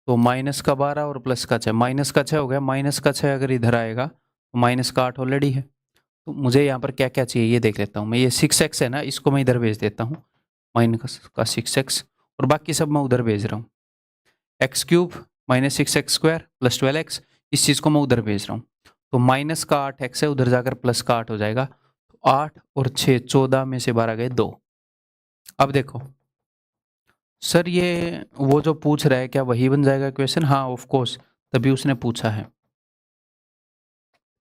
तो माइनस का 12 और प्लस का 6, माइनस का 6 हो गया। माइनस का 6 अगर इधर आएगा तो माइनस का 8 ऑलरेडी है। तो मुझे यहाँ पर क्या क्या चाहिए ये देख लेता हूँ मैं। ये 6x है ना, इसको मैं इधर भेज देता हूँ, माइनस का 6x, और बाकी सब मैं उधर भेज रहा हूँ। x³ minus 6x² plus 12x, इस चीज़ को मैं उधर भेज रहा हूँ। तो माइनस का 8x है, उधर जाकर प्लस का 8 हो जाएगा। तो 8 और 6 14 में से 12 गए 2। अब देखो सर, ये वो जो पूछ रहा है क्या वही बन जाएगा क्वेश्चन? हाँ ऑफ कोर्स, तभी उसने पूछा है।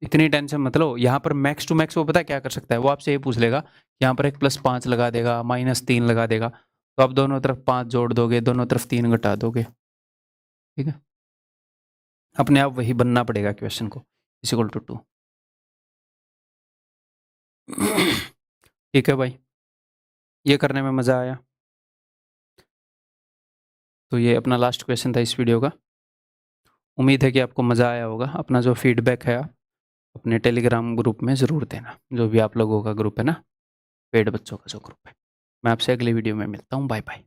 इतनी टेंशन मत लो। यहाँ पर मैक्स टू मैक्स वो पता क्या कर सकता है, वो आपसे ये पूछ लेगा, यहाँ पर एक +5 लगा देगा, -3 लगा देगा, तो आप दोनों तरफ 5 जोड़ दोगे, दोनों तरफ 3 घटा दोगे। ठीक है, अपने आप वही बनना पड़ेगा क्वेश्चन को, =2। ठीक है भाई, ये करने में मज़ा आया। तो ये अपना लास्ट क्वेश्चन था इस वीडियो का। उम्मीद है कि आपको मज़ा आया होगा। अपना जो फीडबैक है आप अपने टेलीग्राम ग्रुप में ज़रूर देना, जो भी आप लोगों का ग्रुप है ना, पेड बच्चों का जो ग्रुप है। मैं आपसे अगली वीडियो में मिलता हूँ। Bye bye.